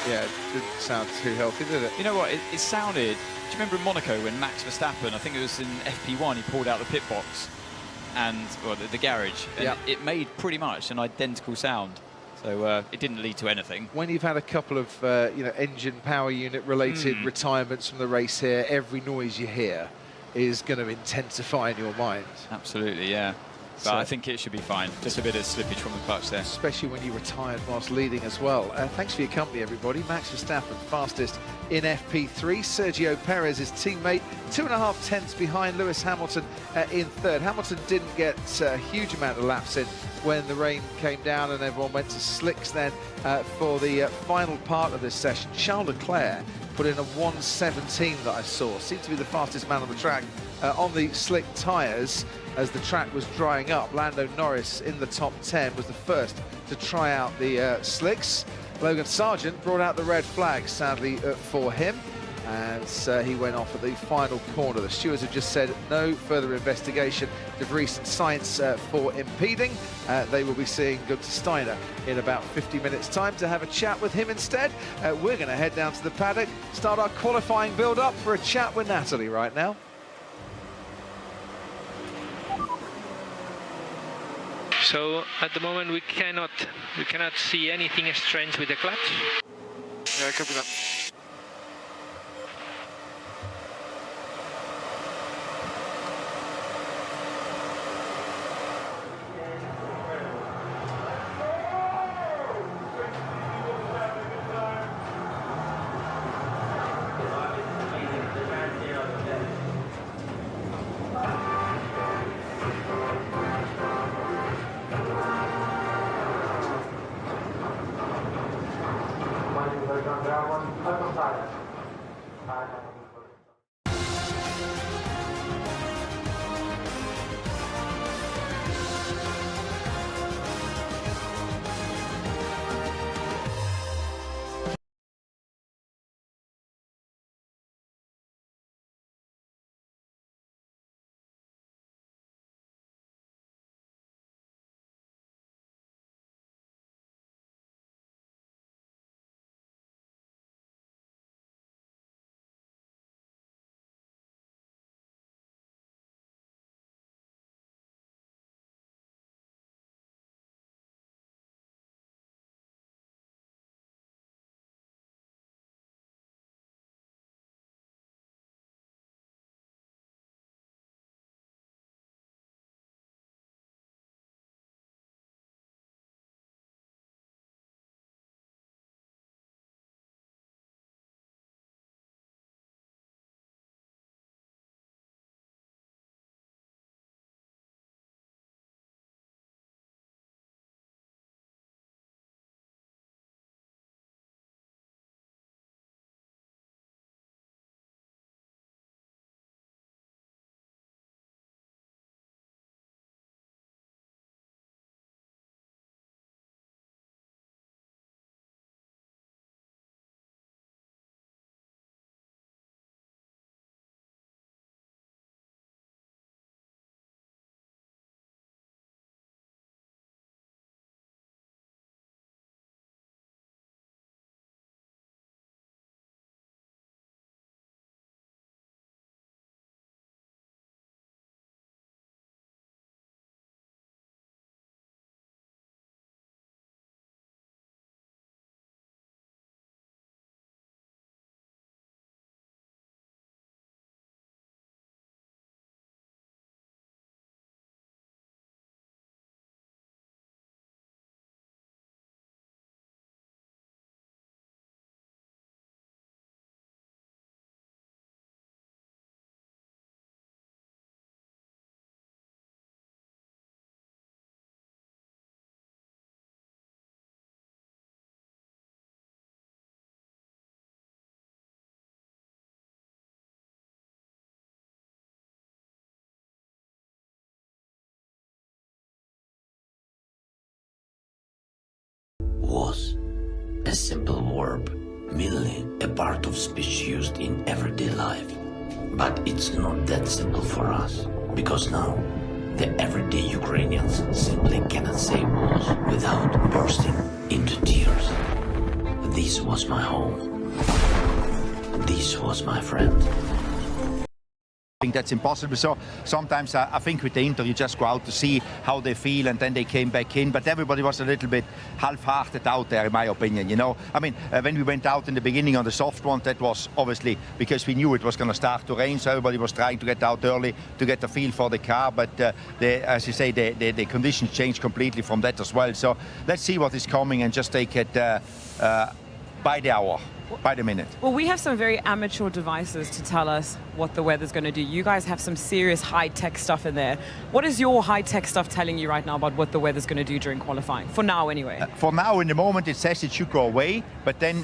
Yeah, it didn't sound too healthy, did it? You know what? It sounded. Do you remember in Monaco when Max Verstappen, I think it was in FP1, he pulled out the pit box and the garage, and it made pretty much an identical sound. So it didn't lead to anything. When you've had a couple of engine power unit related retirements from the race here, every noise you hear is going to intensify in your mind. Absolutely, yeah. But I think it should be fine. Just a bit of slippage from the clutch there. Especially when you retired whilst leading as well. Thanks for your company, everybody. Max Verstappen, fastest in FP3. Sergio Perez, his teammate, 2.5 tenths behind Lewis Hamilton in third. Hamilton didn't get a huge amount of laps in when the rain came down and everyone went to slicks then for the final part of this session. Charles Leclerc put in a 1:17 that I saw. Seemed to be the fastest man on the track on the slick tyres as the track was drying up. Lando Norris in the top 10 was the first to try out the slicks. Logan Sargent brought out the red flag, sadly, for him, as he went off at the final corner. The stewards have just said no further investigation. De Vries and Sainz for impeding. They will be seeing Gunther Steiner in about 50 minutes' time to have a chat with him instead. We're going to head down to the paddock, start our qualifying build-up for a chat with Natalie right now. So at the moment we cannot see anything strange with the clutch. Yeah, copy that. was a simple verb, merely a part of speech used in everyday life. But it's not that simple for us, because now the everyday Ukrainians simply cannot say words without bursting into tears. This was my home. This was my friend. I think that's impossible. So sometimes I think with the Inter you just go out to see how they feel, and then they came back in. But everybody was a little bit half-hearted out there, in my opinion. You know, I mean, when we went out in the beginning on the soft one, that was obviously because we knew it was going to start to rain. So everybody was trying to get out early to get a feel for the car. But as you say, the conditions changed completely from that as well. So let's see what is coming and just take it by the hour. By the minute. Well, we have some very amateur devices to tell us what the weather's going to do. You guys have some serious high-tech stuff in there. What is your high-tech stuff telling you right now about what the weather's going to do during qualifying? For now, anyway. For now, in the moment, it says it should go away. But then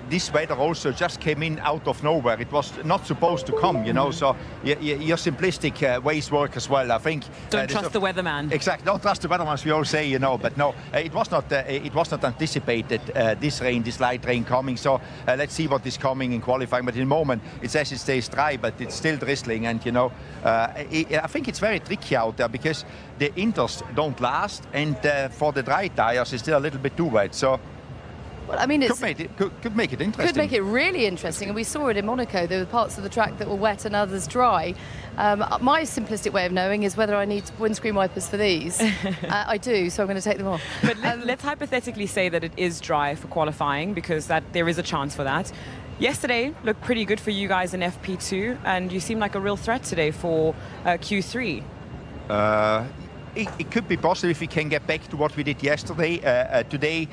this weather also just came in out of nowhere. It was not supposed to come, you know. So your simplistic ways work as well, I think. Don't trust the weatherman. Exactly. Don't trust the weatherman, as we all say, you know. But no, it was not anticipated. This rain, this light rain coming. So let's see what is coming in qualifying. But in the moment, it says it stays dry, but it's still drizzling. And, you know, I think it's very tricky out there because the Inters don't last. And for the dry tires, it's still a little bit too wet. So well, I mean, it could make it interesting. Could make it really interesting, and we saw it in Monaco. There were parts of the track that were wet and others dry. My simplistic way of knowing is whether I need windscreen wipers for these. I do, so I'm going to take them off. But let's hypothetically say that it is dry for qualifying, because there is a chance for that. Yesterday looked pretty good for you guys in FP2, and you seem like a real threat today for Q3. It could be possible if we can get back to what we did yesterday. Today,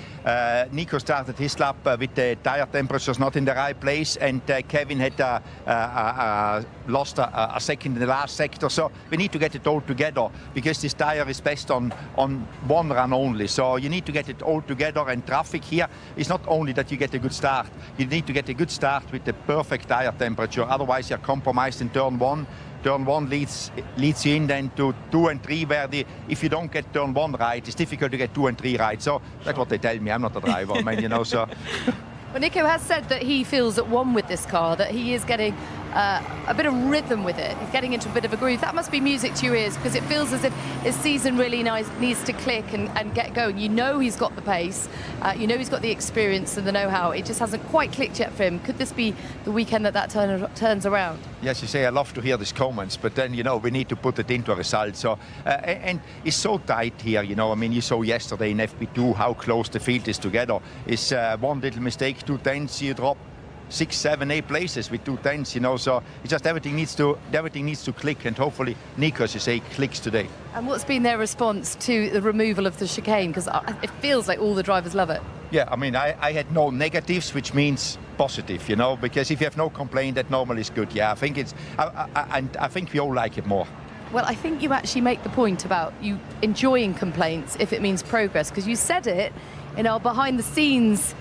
Nico started his lap with the tire temperatures not in the right place, and Kevin had lost a second in the last sector. So we need to get it all together, because this tire is best on one run only. So you need to get it all together, and traffic here is not only that you get a good start. You need to get a good start with the perfect tire temperature. Otherwise, you're compromised in turn one. Turn one leads you in then to 2 and 3, where if you don't get turn 1 right, it's difficult to get 2 and 3 right. So that's what they tell me. I'm not a driver, I mean, you know, so. Well, Nico has said that he feels at one with this car, that he is getting a bit of rhythm with it. He's getting into a bit of a groove. That must be music to your ears, because it feels as if his season really needs to click and get going. You know he's got the pace, you know he's got the experience and the know-how. It just hasn't quite clicked yet for him. Could this be the weekend that turns around? Yes, you say I love to hear these comments, but then, you know, we need to put it into a result. So, and it's so tight here, you know. I mean, you saw yesterday in FP2 how close the field is together. It's one little mistake, 2 tenths, you drop 6, 7, 8 places with 2 tenths, you know. So it's just everything needs to click, and hopefully Nico, as you say, clicks today. And what's been their response to the removal of the chicane? Because it feels like all the drivers love it. Yeah, I mean, I had no negatives, which means positive, you know, because if you have no complaint, that normally is good. Yeah, I think I think we all like it more. Well, I think you actually make the point about you enjoying complaints if it means progress, because you said it in our behind-the-scenes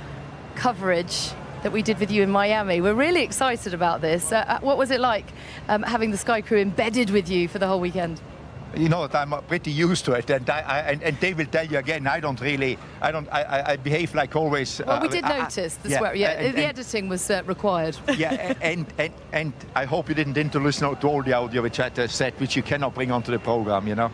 coverage that we did with you in Miami. We're really excited about this. What was it like having the Sky crew embedded with you for the whole weekend? You know, I'm pretty used to it, and they will tell you again. I behave like always. Well, we did notice the swear. Yeah, the editing was required. Yeah, and I hope you didn't listen to all the audio which I said, which you cannot bring onto the program. You know,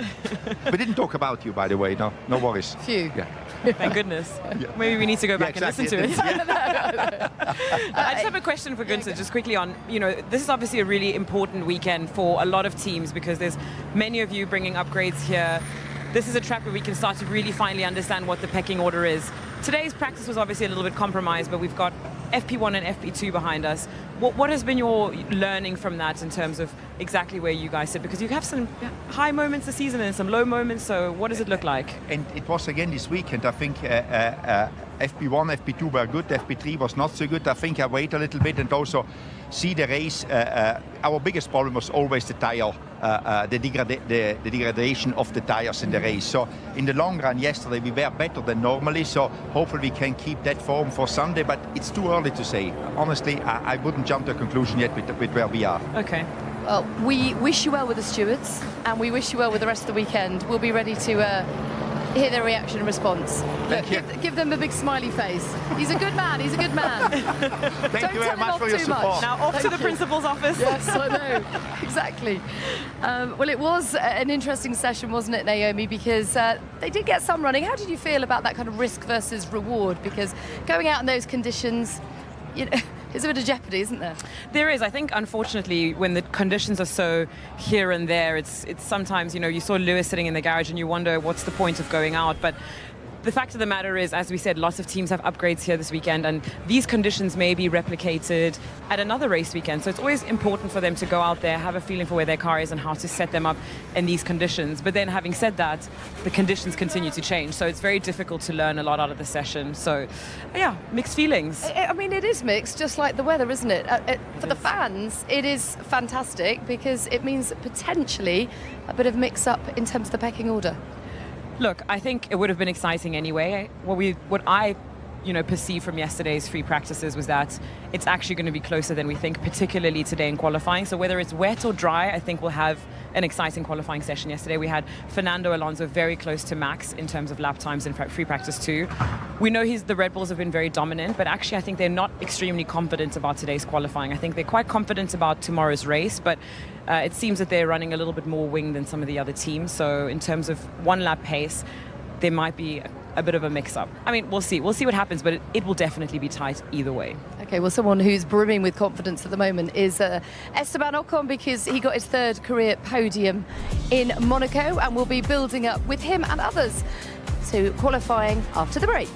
we didn't talk about you, by the way. No worries. Phew. Yeah. Thank goodness. Yeah. Maybe we need to go back and listen to it. I just have a question for Günther, just quickly on, you know, this is obviously a really important weekend for a lot of teams, because there's many of you bringing upgrades here. This is a track where we can start to really finally understand what the pecking order is. Today's practice was obviously a little bit compromised, but we've got FP1 and FP2 behind us. What has been your learning from that in terms of exactly where you guys sit? Because you have some high moments this season and some low moments, so what does it look like? And it was again this weekend. I think FP1, FP2 were good, FP3 was not so good. I think I wait a little bit and also see the race. Our biggest problem was always the tire, the degradation of the tires in the race. So in the long run yesterday we were better than normally, so hopefully we can keep that form for Sunday, but it's too early to say. Honestly, I wouldn't jump to a conclusion yet with where we are. Okay. Well, we wish you well with the stewards, and we wish you well with the rest of the weekend. We'll be ready to hear their reaction and response. Thank you. Give them a big smiley face. He's a good man. He's a good man. Thank you very much for your support. Now off to the principal's office. Yes, I know. Exactly. Well, it was an interesting session, wasn't it, Naomi? Because they did get some running. How did you feel about that kind of risk versus reward? Because going out in those conditions, you know, there's a bit of jeopardy, isn't there? There is. I think, unfortunately, when the conditions are so here and there, it's sometimes, you know, you saw Lewis sitting in the garage and you wonder what's the point of going out. But the fact of the matter is, as we said, lots of teams have upgrades here this weekend, and these conditions may be replicated at another race weekend. So it's always important for them to go out there, have a feeling for where their car is and how to set them up in these conditions. But then, having said that, the conditions continue to change. So it's very difficult to learn a lot out of the session. So, yeah, mixed feelings. I mean, it is mixed, just like the weather, isn't it? For the fans, it is fantastic because it means potentially a bit of mix-up in terms of the pecking order. Look, I think it would have been exciting anyway. What I perceived from yesterday's free practices was that it's actually going to be closer than we think, particularly today in qualifying. So whether it's wet or dry, I think we'll have an exciting qualifying session. Yesterday we had Fernando Alonso very close to Max in terms of lap times in free practice 2. We know the Red Bulls have been very dominant, but actually I think they're not extremely confident about today's qualifying. I think they're quite confident about tomorrow's race, but it seems that they're running a little bit more wing than some of the other teams. So in terms of one lap pace, there might be a bit of a mix-up. I mean, we'll see. We'll see what happens, but it will definitely be tight either way. Okay, well, someone who's brimming with confidence at the moment is Esteban Ocon, because he got his 3rd career podium in Monaco, and we'll be building up with him and others to qualifying after the break.